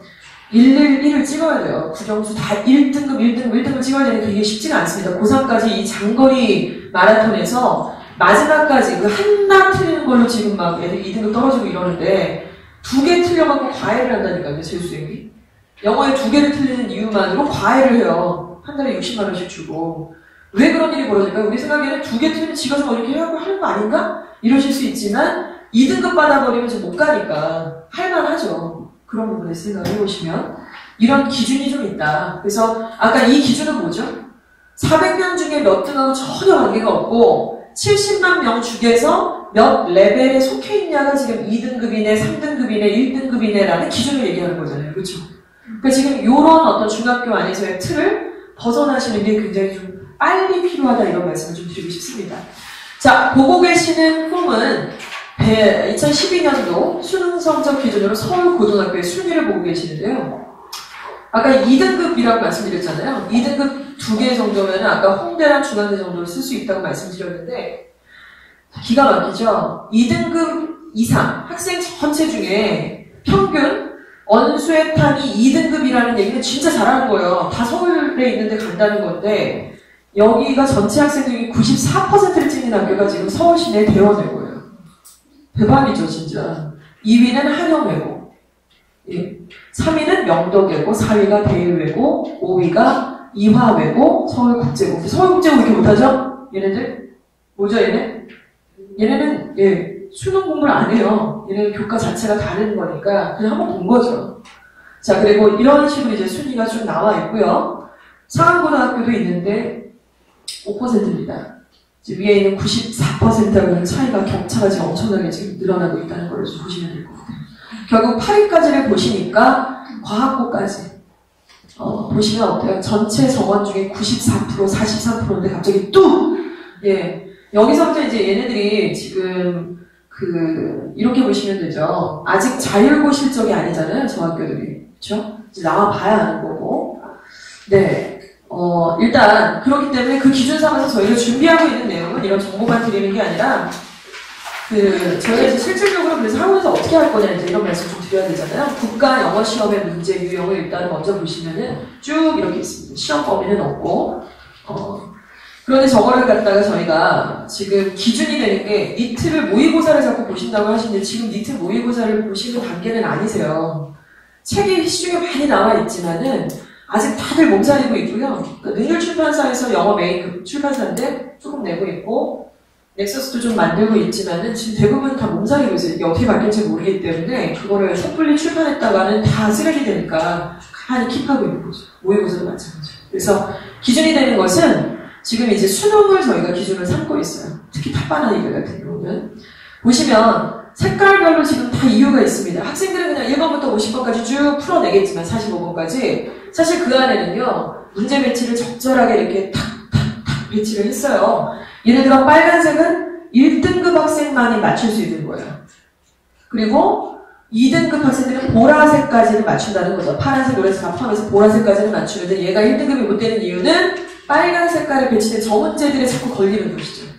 111을 찍어야 돼요. 국영수 다 1등급, 1등급 찍어야 되는데 그게 쉽지가 않습니다. 고3까지 이 장거리 마라톤에서 마지막까지 하나 틀리는 걸로 지금 막 애들이 2등급 떨어지고 이러는데 2개 틀려갖고 과외를 한다니까요, 재수생이. 영어에 2개를 틀리는 이유만으로 과외를 해요. 한 달에 60만 원씩 주고. 왜 그런 일이 벌어질까요? 우리 생각에는 2개 틀리면 지가 좀 어렵게 해갖고 하는 거 아닌가? 이러실 수 있지만 2등급 받아버리면 이제 못 가니까 할만하죠. 그런 부분에 생각을 해보시면 이런 기준이 좀 있다. 그래서 아까 이 기준은 뭐죠? 400명 중에 몇 등하고 전혀 관계가 없고 70만 명 중에서 몇 레벨에 속해 있냐가 지금 2등급이네, 3등급이네, 1등급이네라는 기준을 얘기하는 거잖아요. 그렇죠? 그러니까 지금 이런 어떤 중학교 안에서의 틀을 벗어나시는 게 굉장히 좀 빨리 필요하다 이런 말씀을 좀 드리고 싶습니다. 자, 보고 계시는 폼은 2012년도 수능 성적 기준으로 서울고등학교의 순위를 보고 계시는데요. 아까 2등급이라고 말씀드렸잖아요. 2등급 2개 정도면 아까 홍대랑 중앙대 정도를 쓸 수 있다고 말씀드렸는데 기가 막히죠. 2등급 이상 학생 전체 중에 평균 언수회탐이 2등급이라는 얘기는 진짜 잘하는 거예요. 다 서울에 있는데 간다는 건데 여기가 전체 학생 중에 94%를 찍는 학교가 지금 서울 시내 대원외고예요. 대박이죠, 진짜. 2위는 한영외고, 예. 3위는 명덕외고, 4위가 대일외고, 5위가 이화외고, 서울국제고. 서울국제고 이렇게 못하죠? 얘네들? 뭐죠, 얘네? 얘네는, 예, 수능 공부를 안 해요. 얘네는 교과 자체가 다른 거니까 그냥 한번 본 거죠. 자, 그리고 이런 식으로 이제 순위가 쭉 나와 있고요. 상암고등학교도 있는데 5%입니다. 위에 있는 94%하고는 차이가, 격차가 지금 엄청나게 지금 늘어나고 있다는 걸 좀 보시면 될 것 같아요. 결국 8위까지를 보시니까 과학고까지 보시면 어때요? 전체 정원 중에 94%, 43%인데 갑자기 뚝! 예. 여기서부터 이제 얘네들이 지금 이렇게 보시면 되죠. 아직 자율고 실적이 아니잖아요, 저 학교들이. 그쵸? 이제 나와봐야 하는 거고. 네. 일단, 그렇기 때문에 그 기준 삼아서 저희가 준비하고 있는 내용은 이런 정보만 드리는 게 아니라, 저희가 이제 실질적으로 그래서 학원에서 어떻게 할 거냐, 이제 이런 말씀 좀 드려야 되잖아요. 국가 영어 시험의 문제 유형을 일단 먼저 보시면은 쭉 이렇게 있습니다. 시험 범위는 없고, 그런데 저거를 갖다가 저희가 지금 기준이 되는 게 니트를 모의고사를 자꾸 보신다고 하시는데 지금 니트 모의고사를 보시는 단계는 아니세요. 책이 시중에 많이 나와 있지만은 아직 다들 몸살이고 있고요. 능률 출판사에서 영어 메인 출판사인데 조금 내고 있고, 넥서스도 좀 만들고 있지만은 지금 대부분 다 몸살이고 있어요. 이게 어떻게 바뀔지 모르기 때문에 그거를 섣불리 출판했다가는 다 쓰레기 되니까 가만히 킵하고 있는 거죠. 모의고사도 마찬가지죠. 그래서 기준이 되는 것은 지금 이제 수능을 저희가 기준으로 삼고 있어요. 특히 탑반한 이들 같은 경우는. 보시면 색깔별로 지금 다 이유가 있습니다. 학생들은 그냥 1번부터 50번까지 쭉 풀어내겠지만 45번까지 사실 그 안에는요. 문제 배치를 적절하게 이렇게 탁탁탁 배치를 했어요. 예를 들어 빨간색은 1등급 학생만이 맞출 수 있는 거예요. 그리고 2등급 학생들은 보라색까지는 맞춘다는 거죠. 파란색, 노란색 다 포함해서 보라색까지는 맞추는데 얘가 1등급이 못 되는 이유는 빨간 색깔에 배치된 저 문제들에 자꾸 걸리는 것이죠.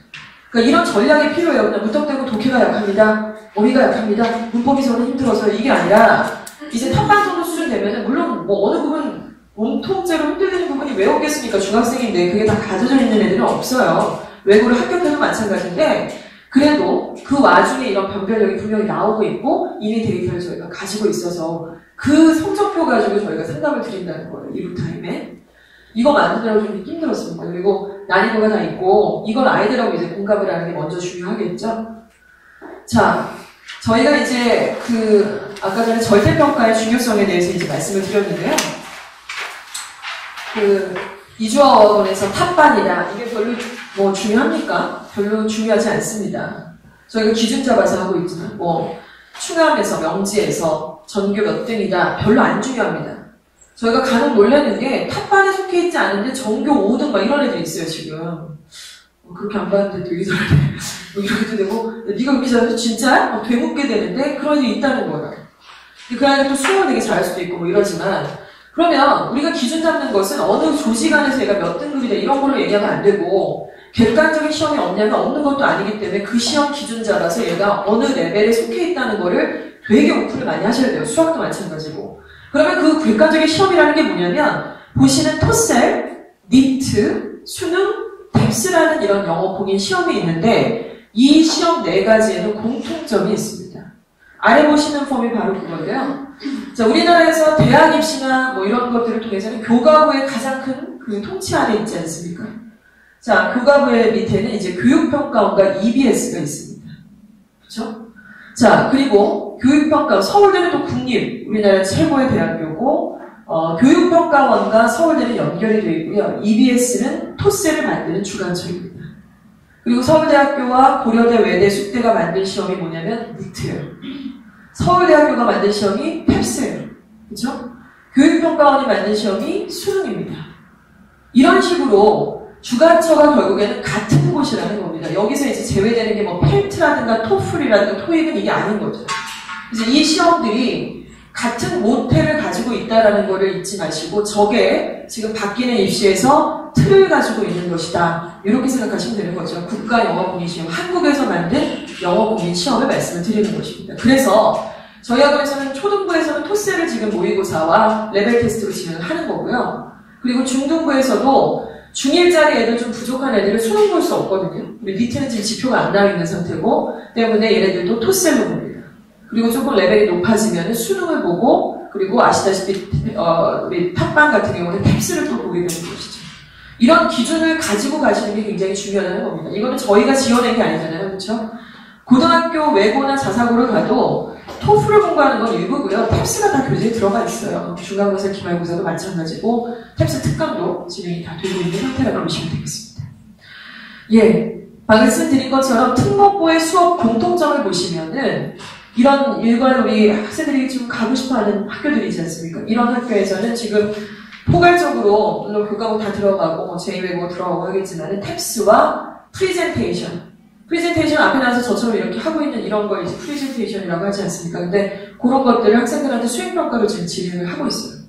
그러니까 이런 전략이 필요해요. 그냥 무턱대고 독해가 약합니다. 어휘가 약합니다. 문법이 저는 힘들어서 이게 아니라 이제 탑반 정도 수준 되면은 물론 뭐 어느 부분 몸통째로 흔들리는 부분이 왜 없겠습니까? 중학생인데 그게 다 가져져 있는 애들은 없어요. 외고를 합격해도 마찬가지인데 그래도 그 와중에 이런 변별력이 분명히 나오고 있고 이미 데이터를 저희가 가지고 있어서 그 성적표 가지고 저희가 상담을 드린다는 거예요. 이브 타임에. 이거 만드느라고 좀 힘들었습니다. 그리고 난이도가 다 있고 이걸 아이들하고 이제 공감을 하는 게 먼저 중요하겠죠. 자, 저희가 이제 아까 전에 절대평가의 중요성에 대해서 이제 말씀을 드렸는데요. 이주어원에서 탑반이다. 이게 별로 뭐 중요합니까? 별로 중요하지 않습니다. 저희가 기준 잡아서 하고 있지만 충암에서 명지에서 전교 몇 등이다. 별로 안 중요합니다. 저희가 간혹 놀라는 게 탑반에 속해 있지 않은데 전교 5등 막 이런 애들이 있어요 지금. 그렇게 안 봤는데 되게 잘해. 이렇게도 되고 네가 그렇게 잘해서 진짜? 되묻게 되는데 그런 일이 있다는 거예요. 그 아이가 또 수업을 되게 잘할 수도 있고 뭐 이러지만 그러면 우리가 기준 잡는 것은 어느 조직 안에서 얘가 몇 등급이다 이런 걸로 얘기하면 안 되고 객관적인 시험이 없냐면 없는 것도 아니기 때문에 그 시험 기준 잡아서 얘가 어느 레벨에 속해 있다는 거를 되게 오픈을 많이 하셔야 돼요. 수학도 마찬가지고. 그러면 그 객관적인 시험이라는 게 뭐냐면 보시는 토셀, 니트, 수능, 탭스라는 이런 영어 공인 시험이 있는데 이 시험 4가지에는 공통점이 있습니다. 아래 보시는 폼이 바로 그건데요. 자, 우리나라에서 대학 입시나 뭐 이런 것들을 통해서는 교과부의 가장 큰 그 통치 안에 있지 않습니까? 자, 교과부의 밑에는 이제 교육평가원과 EBS가 있습니다. 그렇죠? 자, 그리고 교육평가, 서울대는 또 국립, 우리나라 최고의 대학교고, 교육평가원과 서울대는 연결이 되어 있고요. EBS는 토스를 만드는 주관처입니다. 그리고 서울대학교와 고려대, 외대, 숙대가 만든 시험이 뭐냐면 니트예요. 서울대학교가 만든 시험이 탭스예요. 그렇죠? 교육평가원이 만든 시험이 수능입니다. 이런 식으로 주관처가 결국에는 같은 곳이라는 겁니다. 여기서 이제 제외되는 게 뭐 펠트라든가 토플이라든가 토익은 이게 아닌 거죠. 그래서 이 시험들이 같은 모태를 가지고 있다는 거를 잊지 마시고 저게 지금 바뀌는 입시에서 틀을 가지고 있는 것이다. 이렇게 생각하시면 되는 거죠. 국가 영어공인 시험, 한국에서 만든 영어공인 시험을 말씀을 드리는 것입니다. 그래서 저희 학원에서는 초등부에서는 토스를 지금 모의고사와 레벨 테스트로 진행을 하는 거고요. 그리고 중등부에서도 중1짜리 애들 좀 부족한 애들을 수능 볼 수 없거든요. 우리 니트는 지금 지표가 안 나와 있는 상태고 때문에 얘네들도 토셀로 봅니다. 그리고 조금 레벨이 높아지면 수능을 보고 그리고 아시다시피 우리 탑반 같은 경우는 탭스를 또 보게 되는 것이죠. 이런 기준을 가지고 가시는 게 굉장히 중요하다는 겁니다. 이거는 저희가 지어낸 게 아니잖아요. 그렇죠? 고등학교 외고나 자사고를 가도 토플을 공부하는 건 일부고요. 탭스가 다 교재에 들어가 있어요. 중간고사, 기말고사도 마찬가지고 탭스 특강도 진행이 다 되고 있는 상태라고 보시면 되겠습니다. 예, 말씀드린 것처럼 특목고의 수업 공통점을 보시면은 이런 일괄 우리 학생들이 좀 가고 싶어하는 학교들이지 않습니까? 이런 학교에서는 지금 포괄적으로 물론 교과목 다 들어가고 뭐 제2외고 들어가고 하겠지만은 탭스와 프리젠테이션 앞에 나와서 저처럼 이렇게 하고 있는 이런 걸 이제 프리젠테이션이라고 하지 않습니까? 근데 그런 것들을 학생들한테 수행평가로 지금 진행을 하고 있어요.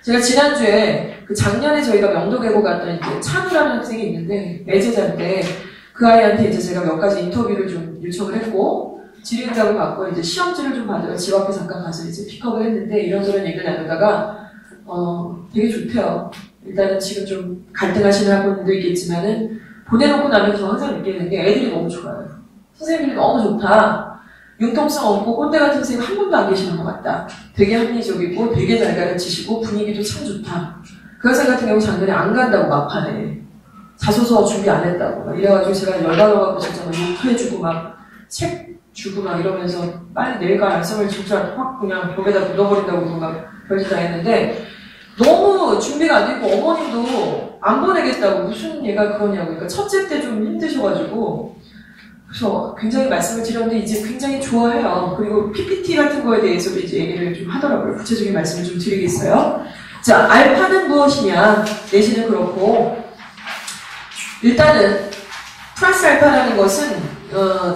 제가 지난주에 작년에 저희가 명도계고 갔던 이제 찬우라는 학생이 있는데 애제자인데 그 아이한테 이제 제가 몇 가지 인터뷰를 좀 요청을 했고 질의응답을 받고 이제 시험지를 좀 받으러 집 앞에 잠깐 가서 이제 픽업을 했는데 이런저런 얘기를 나누다가 되게 좋대요. 일단은 지금 좀 갈등하시는 학부모님도 있겠지만은 보내놓고 나면 저 항상 느끼는 게 애들이 너무 좋아요. 선생님이 너무 좋다. 융통성 없고 꼰대 같은 선생님 한 분도 안 계시는 것 같다. 되게 합리적이고 되게 잘 가르치시고 분위기도 참 좋다. 그 학생 같은 경우 작년에 안 간다고 막판에 자소서 준비 안 했다고 막 이래가지고 제가 열받아가지고 진짜 막 욕해주고 막 책 주고 막 이러면서 빨리 내일까 말씀을 진짜 확 그냥 벽에다 묻어버린다고 막 별짓 다 했는데 너무 준비가 안 됐고 어머님도 안 보내겠다고 무슨 얘가 그러냐고. 그러니까 첫째 때 좀 힘드셔가지고 그래서 굉장히 말씀을 드렸는데 이제 굉장히 좋아해요. 그리고 PPT 같은 거에 대해서도 이제 얘기를 좀 하더라고요. 구체적인 말씀을 좀 드리겠어요. 자, 알파는 무엇이냐? 내신은 그렇고 일단은 플러스 알파라는 것은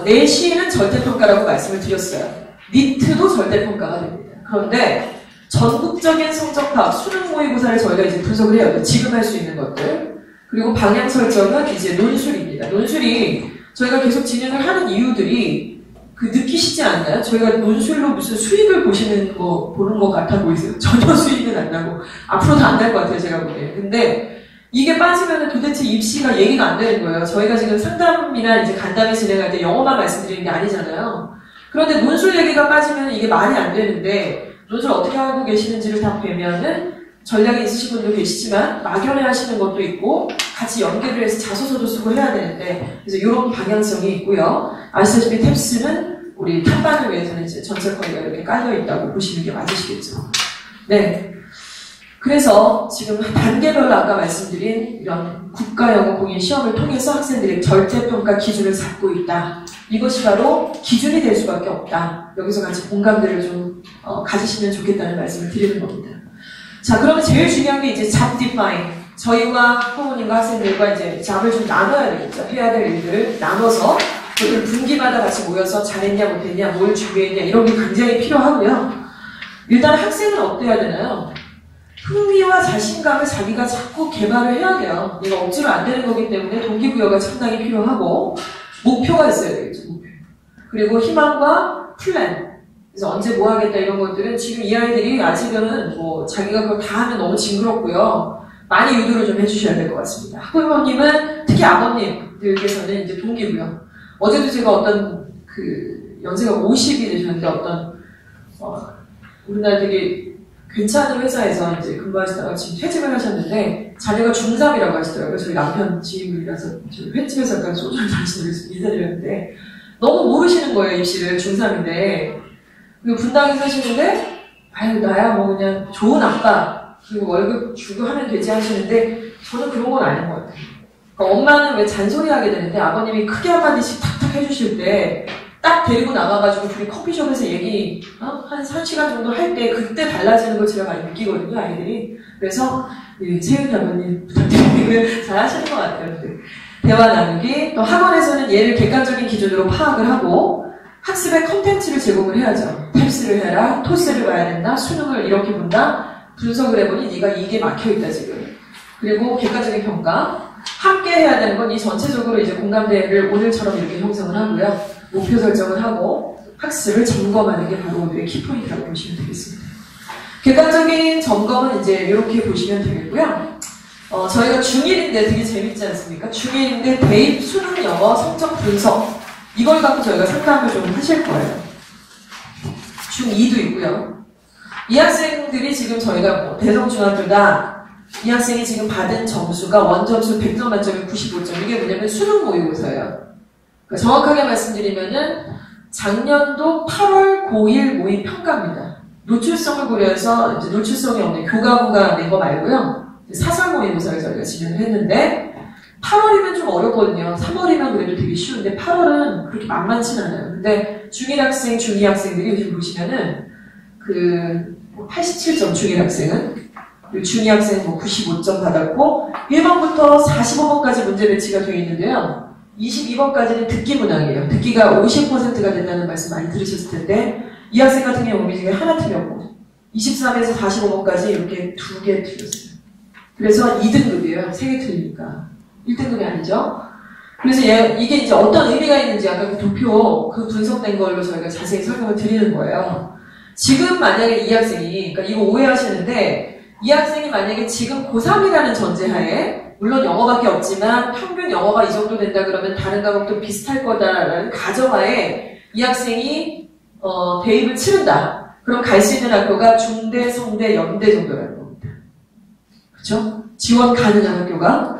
내신은 절대평가라고 말씀을 드렸어요. 니트도 절대평가가 됩니다. 그런데 전국적인 성적 파악, 수능 모의고사를 저희가 이제 분석을 해요. 지금 할 수 있는 것들. 그리고 방향 설정은 이제 논술입니다. 논술이 저희가 계속 진행을 하는 이유들이 느끼시지 않나요? 저희가 논술로 무슨 수익을 보는 것 같아 보이세요? 전혀 수익은 안 나고 앞으로도 안 날 것 같아요, 제가 보기에. 근데 이게 빠지면 도대체 입시가 얘기가 안 되는 거예요. 저희가 지금 상담이나 이제 간담회 진행할 때 영어만 말씀드리는 게 아니잖아요. 그런데 논술 얘기가 빠지면 이게 말이 안 되는데 논술 어떻게 하고 계시는지를 다 뵈면은 전략이 있으신 분도 계시지만 막연해 하시는 것도 있고 같이 연계를 해서 자소서도 쓰고 해야 되는데 그래서 이런 방향성이 있고요. 아시다시피 탭스는 우리 탑반을 위해서는 이제 전체권이가 이렇게 깔려 있다고 보시는 게 맞으시겠죠. 네. 그래서 지금 단계별로 아까 말씀드린 이런 국가영어 공인 시험을 통해서 학생들의 절대평가 기준을 잡고 있다. 이것이 바로 기준이 될 수밖에 없다. 여기서 같이 공감대를 좀 가지시면 좋겠다는 말씀을 드리는 겁니다. 자, 그러면 제일 중요한 게 이제 잡 디파인. 저희와 부모님과 학생들과 이제 잡을 좀 나눠야 되겠죠. 해야 될 일들을 나눠서 그들 분기마다 같이 모여서 잘했냐 못했냐 뭘 준비했냐 이런 게 굉장히 필요하고요. 일단 학생은 어때야 되나요? 흥미와 자신감을 자기가 자꾸 개발을 해야 돼요. 이거 억지로 안 되는 거기 때문에 동기부여가 상당히 필요하고 목표가 있어야 되겠죠. 목표. 그리고 희망과 플랜. 그래서 언제 뭐 하겠다 이런 것들은 지금 이 아이들이 아직은 뭐 자기가 그걸 다 하면 너무 징그럽고요. 많이 유도를 좀 해주셔야 될 것 같습니다. 학부모님은 특히 아버님들께서는 이제 동기부여. 어제도 제가 어떤 연세가 50이 되셨는데 어떤 우리나라 되게 괜찮은 회사에서 이제 근무하시다가 지금 퇴직을 하셨는데 자녀가 중3이라고 하시더라고요. 저희 남편 지인분이라서 저희 횟집에서 약간 소주를 마시면서 인사드렸는데 너무 모르시는 거예요. 입시를 중3인데 그리고 분당에 사시는데 아유 나야 뭐 그냥 좋은 아빠 그리고 월급 주고 하면 되지 하시는데 저는 그런 건 아닌 것 같아요. 그러니까 엄마는 왜 잔소리하게 되는데 아버님이 크게 한마디씩 탁탁 해주실 때 딱 데리고 나가가지고 둘이 커피숍에서 얘기 한 3시간 정도 할 때 그때 달라지는 걸 제가 많이 느끼거든요, 아이들이. 그래서 채윤 아버님 부탁드리면 잘 하시는 것 같아요. 대화 나누기. 또 학원에서는 얘를 객관적인 기준으로 파악을 하고 학습의 컨텐츠를 제공을 해야죠. 탭스를 해라, 토스를 봐야 된다, 수능을 이렇게 본다, 분석을 해보니 네가 이게 막혀있다 지금. 그리고 객관적인 평가. 함께 해야 되는 건 이 전체적으로 이제 공감대를 오늘처럼 이렇게 형성을 하고요. 목표 설정을 하고 학습을 점검하는 게 바로 오늘의 키포인트라고 보시면 되겠습니다. 객관적인 점검은 이제 이렇게 보시면 되겠고요. 저희가 중1인데 되게 재밌지 않습니까? 중1인데 대입 수능 영어 성적 분석 이걸 갖고 저희가 상담을 좀 하실 거예요. 중2도 있고요. 이 학생들이 지금 저희가 뭐 대성중학교다 이 학생이 지금 받은 점수가 원점수 100점 만점에 95점 이게 뭐냐면 수능 모의고사예요. 그러니까 정확하게 말씀드리면은 작년도 8월 고1 모의 평가입니다. 노출성을 고려해서 이제 노출성이 없는 교과부가 낸 거 말고요. 사설 모의고사를 저희가 진행을 했는데 8월이면 좀 어렵거든요. 3월이면 그래도 되게 쉬운데 8월은 그렇게 만만치 않아요. 근데 중1 학생, 중2 학생들이 지금 보시면은 87점 중1 학생은 그리고 중2 학생은 95점 받았고 1번부터 45번까지 문제 배치가 되어 있는데요. 22번까지는 듣기 문항이에요. 듣기가 50%가 된다는 말씀 많이 들으셨을 텐데 이 학생 같은 경우는 지금 하나 틀렸고 23에서 45번까지 이렇게 2개 틀렸어요. 그래서 2등급이에요. 3개 틀리니까. 1등급이 아니죠. 그래서 이게 이제 어떤 의미가 있는지 아까 그 도표 분석된 걸로 저희가 자세히 설명을 드리는 거예요. 지금 만약에 이 학생이 그러니까 이거 오해하시는데 이 학생이 만약에 지금 고3이라는 전제하에 물론 영어밖에 없지만 평균 영어가 이 정도 된다 그러면 다른 과목도 비슷할 거다라는 가정하에 이 학생이 대입을 치른다. 그럼 갈 수 있는 학교가 중대, 성대, 연대 정도라는 겁니다. 그렇죠? 지원 가능한 학교가.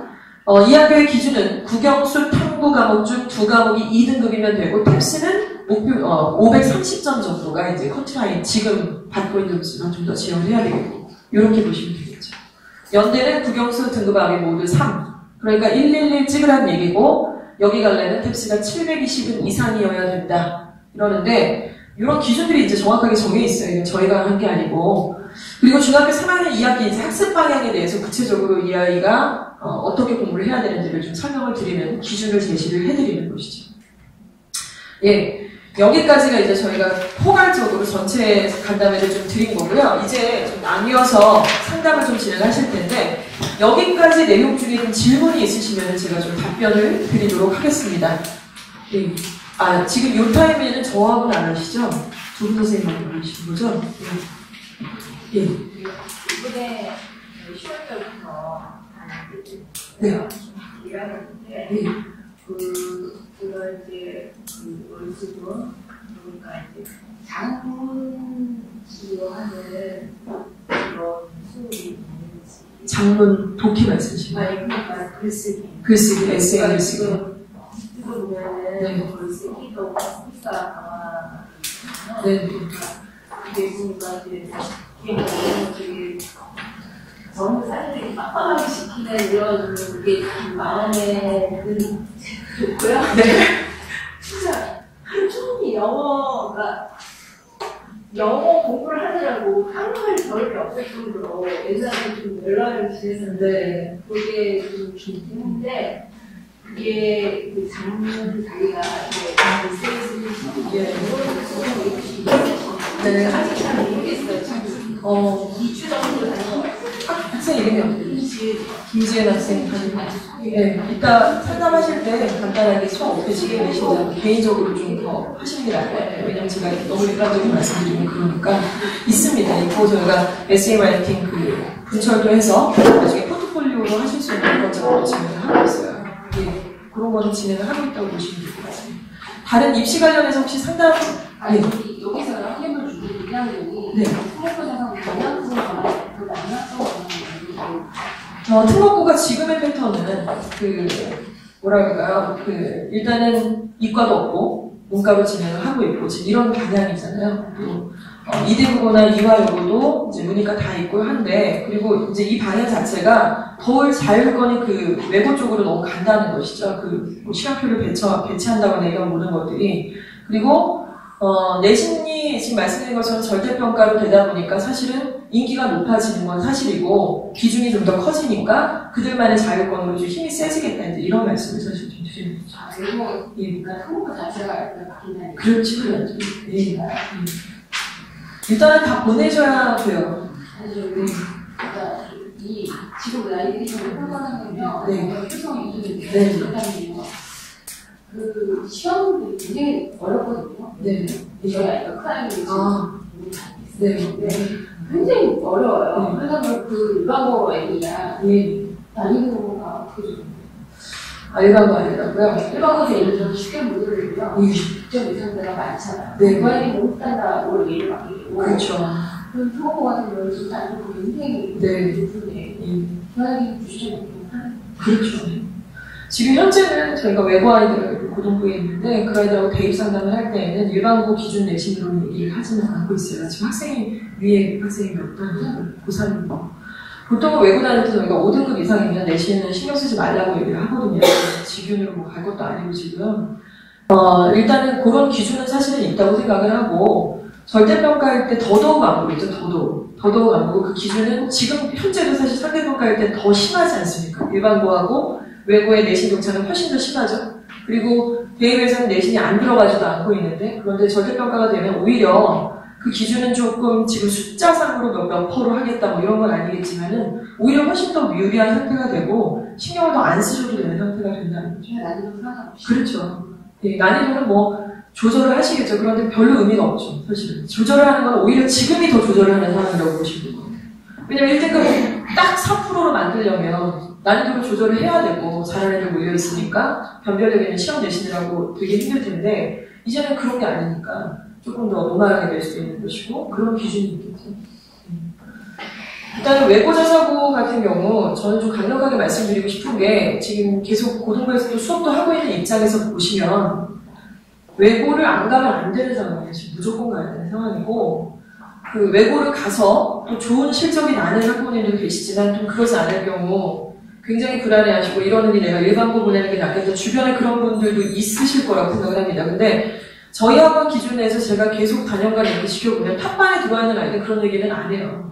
이 학교의 기준은 국영수 탐구 과목 중 2과목이 2등급이면 되고, 탭스는 목표 530점 정도가 이제 커트라인 지금 받고 있는 점수는 좀 더 지원을 해야 되겠고, 이렇게 보시면 되겠죠. 연대는 국영수 등급학이 모두 3. 그러니까 111 찍으라는 얘기고, 여기 갈래는 탭스가 720은 이상이어야 된다. 이러는데, 이런 기준들이 이제 정확하게 정해 있어요. 이건 저희가 한 게 아니고. 그리고 중학교 3학년 2학기 이제 학습 방향에 대해서 구체적으로 이 아이가 어떻게 공부를 해야 되는지를 좀 설명을 드리는 기준을 제시를 해드리는 것이죠. 예. 여기까지가 이제 저희가 포괄적으로 전체 간담회를 좀 드린 거고요. 이제 좀 나뉘어서 상담을 좀 진행하실 텐데, 여기까지 내용 중에 좀 질문이 있으시면 제가 좀 답변을 드리도록 하겠습니다. 예. 지금 요 타임에는 저하고는 안 하시죠? 두 분 선생님하고 하시는 거죠? 예. 예. 이번에 10월 달부터 네. 일하는데, 예. 그걸 이제, 월수도, 그러니까 이제, 장문 지원하는 그런 수업이 있는지. 장문 독히 말씀이시죠? 그러니까 글쓰기. 글쓰기, 에세이 글쓰기. 지금 보면은, 네. 글쓰기도 스피커 강화. 네. 그게 보니까 이제, 되게, 너무 사람들이 빡빡하게 시키는 이런 게 마음에 들고요. 네. 진짜 꾸준히 영어 공부를 하느라고 한글 겨울이 없을 정도로 예전에 좀 연락을 지냈는데 그게 좀 좋긴 한데 그게 그 장문 자기가 이제 네. 아직 잘 모르겠어요. 참. 2주 정도 다녀. 학생 이름이 어떻게 김지혜 학생. 네. 이따 상담하실 때 간단하게 수업 어떻게 내신지 개인적으로 좀 더 하시는 게 나을 것 같아요. 왜냐면 제가 너무 일반적인 말씀드리면 그러니까 있습니다. 있고 저희가 에세이 라이팅 분철도 해서 나중에 포트폴리오로 하실 수 있는 것처럼 진행을 하고 있어요. 예. 그런 거는 진행을 하고 있다고 보시면 될 것 같습니다. 다른 입시 관련해서 혹시 상담? 아니, 여기서 학생을 주고 2학년이 네. 통합고사하고 영양고사가 그 특목고가 지금의 패턴은 뭐라 그럴까요? 일단은 이과도 없고 문과로 진행을 하고 있고 지금 이런 방향이잖아요. 또 이대국어나 이화여고도 이제 문이과 다 있고 한데 그리고 이제 이 방향 자체가 덜 자율권이 외고 쪽으로 너무 간다는 것이죠. 뭐 시간표를 배치한다거나 이런 모든 것들이 그리고 내신이 지금 말씀드린 것처럼 절대평가로 되다 보니까 사실은 인기가 높아지는 건 사실이고 비중이 좀 더 커지니까 그들만의 자율권으로 좀 힘이 세지겠다 이런 말씀을 사실 좀 드리는 거죠. 그리고 그러니까 통합고 자체가 약간 바뀐다는 그렇지. 예. 일단은 다 보내셔야 돼요. 그러니까 지금 나이들이 좀 평가하면요. 네. 효성 이준이 네. 그렇다면요. 그 시험들이 굉장히 어렵거든요. 네. 저희가 클라이밍이 네. 굉장히 어려워요. 네. 그래서 일반고 애기야. 예. 난이도가 그죠. 알바고 아니라고요? 일반고에서 예를 들어서 쉽게 문제를요. 예. 6점 이상대가 많잖아요. 네. 그 아이들이 못 간다고 예를 받기고. 그렇죠. 그럼 통합고 같은 경우는 진짜 난이도가 굉장히 네. 높은데 예. 그 아이들이 90점 이상 그렇죠. 지금 현재는 저희가 외고 아이들 고등부에 있는데 그 아이들하고 대입 상담을 할 때에는 일반고 기준 내신으로 얘기를 하지는 않고 있어요. 지금 위에 학생이 몇 단? 고3입니다. 보통은 외고 다닐 때 저희가 5등급 이상이면 내신은 신경 쓰지 말라고 얘기를 하거든요. 직윤으로 뭐 갈 것도 아니고 지금. 일단은 그런 기준은 사실은 있다고 생각을 하고 절대평가할 때 더더욱 안 보고 있죠. 더더욱 안 보고 그 기준은 지금 현재도 사실 상대평가할 때 더 심하지 않습니까? 일반고하고 외고의 내신 격차는 훨씬 더 심하죠. 그리고 대입에서는 내신이 안 들어가지도 않고 있는데 그런데 절대평가가 되면 오히려 그 기준은 조금 지금 숫자상으로 몇 퍼로 하겠다 뭐 이런 건 아니겠지만은 오히려 훨씬 더 유리한 상태가 되고 신경을 더 안 쓰셔도 되는 상태가 된다는 거죠. 난이도 상관없이. 그렇죠. 네, 난이도는 뭐 조절을 하시겠죠. 그런데 별로 의미가 없죠. 사실은. 조절을 하는 건 오히려 지금이 더 조절을 하는 상황이라고 보시면 돼요. 왜냐면 1등급 딱 4%로 만들려면 난이도를 조절을 해야 되고 잘하는 애들 몰려있으니까 변별력에는 시험 내시느라고 되게 힘들 텐데 이제는 그런 게 아니니까 조금 더 노멀하게 될 수도 있는 것이고 그런 기준이 있겠죠. 일단은 외고자 사고 같은 경우 저는 좀 강력하게 말씀드리고 싶은 게 지금 계속 고등부에서도 수업도 하고 있는 입장에서 보시면 외고를 안 가면 안 되는 상황이에요. 지금 무조건 가야 되는 상황이고 그 외고를 가서 또 좋은 실적이 나는 학부모님도 계시지만 좀 그러지 않을 경우 굉장히 불안해하시고 이러느니 내가 일반고 보내는 게 낫겠다. 주변에 그런 분들도 있으실 거라고 생각을 합니다. 근데 저희 학원 기준에서 제가 계속 단연간 이렇게 지켜보면 탑반에 들어와 있는 아이들 그런 얘기는 안 해요.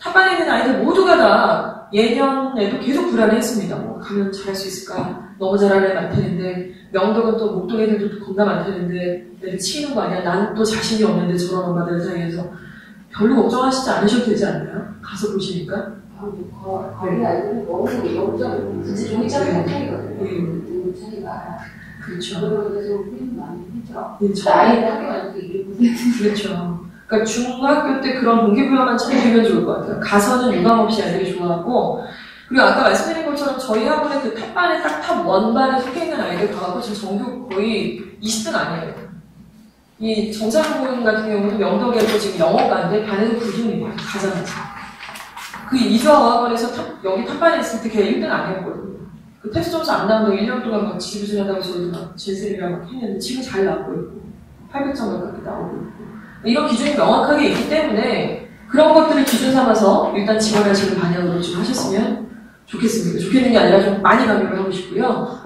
탑반에 있는 아이들 모두가 다 예년에도 계속 불안해했습니다. 뭐 가면 잘할 수 있을까? 너무 잘하는 애 많다는데 명덕은 또 목동 애들도 겁나 많다는데 애들 치이는 거 아니야? 난 또 자신이 없는데 저런 엄마들 사이에서 별로 걱정하시지 않으셔도 되지 않나요? 가서 보시니까. 거기 아이들은 너무 영점, 진짜 종이장의 차이거든요. 차이가. 그렇죠. 그래서 우리는 많이 했죠. 그렇죠. 아이들 학교 가니까 이게 그렇죠. 그러니까 중학교 때 그런 동기부여만 찾으면 좋을 것 같아요. 가서는 유감 없이 아이들이 좋아하고 그리고 아까 말씀드린 것처럼 저희 학원에 그 탑반에 딱 탑 원반에 속해 있는 아이들 가고 지금 전교 거의 20등 아니에요. 이 정상고등 같은 경우도 명덕에서 지금 영어과인데 반에서 9등이에요. 가자마자. 그 이주학원에서 여기 탑반에 있을 때 걔 1등 아니었거든요. 그 테스트 점수 안 나온다고 1년 동안 막 지지부진하다고 저희도 막 진슬이랑 막 했는데 지금 잘 나오고 있고 800점 가깝게 나오고 있고 이런 기준이 명확하게 있기 때문에 그런 것들을 기준 삼아서 일단 지원하시는 방향으로 좀 하셨으면 좋겠습니다. 좋겠는 게 아니라 좀 많이 강요를 하고 싶고요.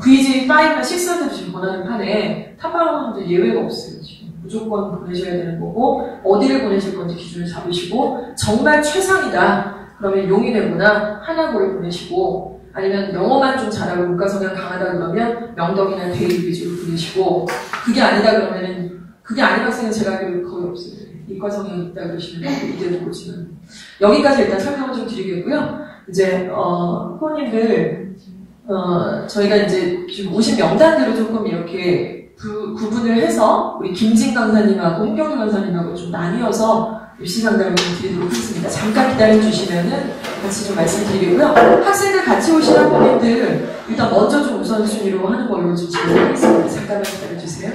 VJ5나 6한테도 지금 권하는 판에 탑반원들 예외가 없어요. 지금 무조건 보내셔야 되는 거고 어디를 보내실 건지 기준을 잡으시고 정말 최상이다. 그러면 용인외고나 하나고를 보내시고 아니면 영어만 좀 잘하고 문과 성향 강하다 그러면 명덕이나 대일 위주로 보내시고 그게 아니다 그러면은 그게 아닌 학생은 제가 알기로 거의 없어요. 이과 성향이 있다 그러시면 이대로 보시면 여기까지 일단 설명을 좀 드리겠고요. 이제 후보님들 저희가 이제 지금 오신 명단대로 조금 이렇게 구분을 해서 우리 김진 강사님하고 홍경희 강사님하고 좀 나뉘어서 입시 상담을 좀 드리도록 하겠습니다. 잠깐 기다려 주시면은 같이 좀 말씀드리고요. 학생들 같이 오신 학부모님들 일단 먼저 좀 우선순위로 하는 걸로 좀 진행하겠습니다. 잠깐만 기다려 주세요.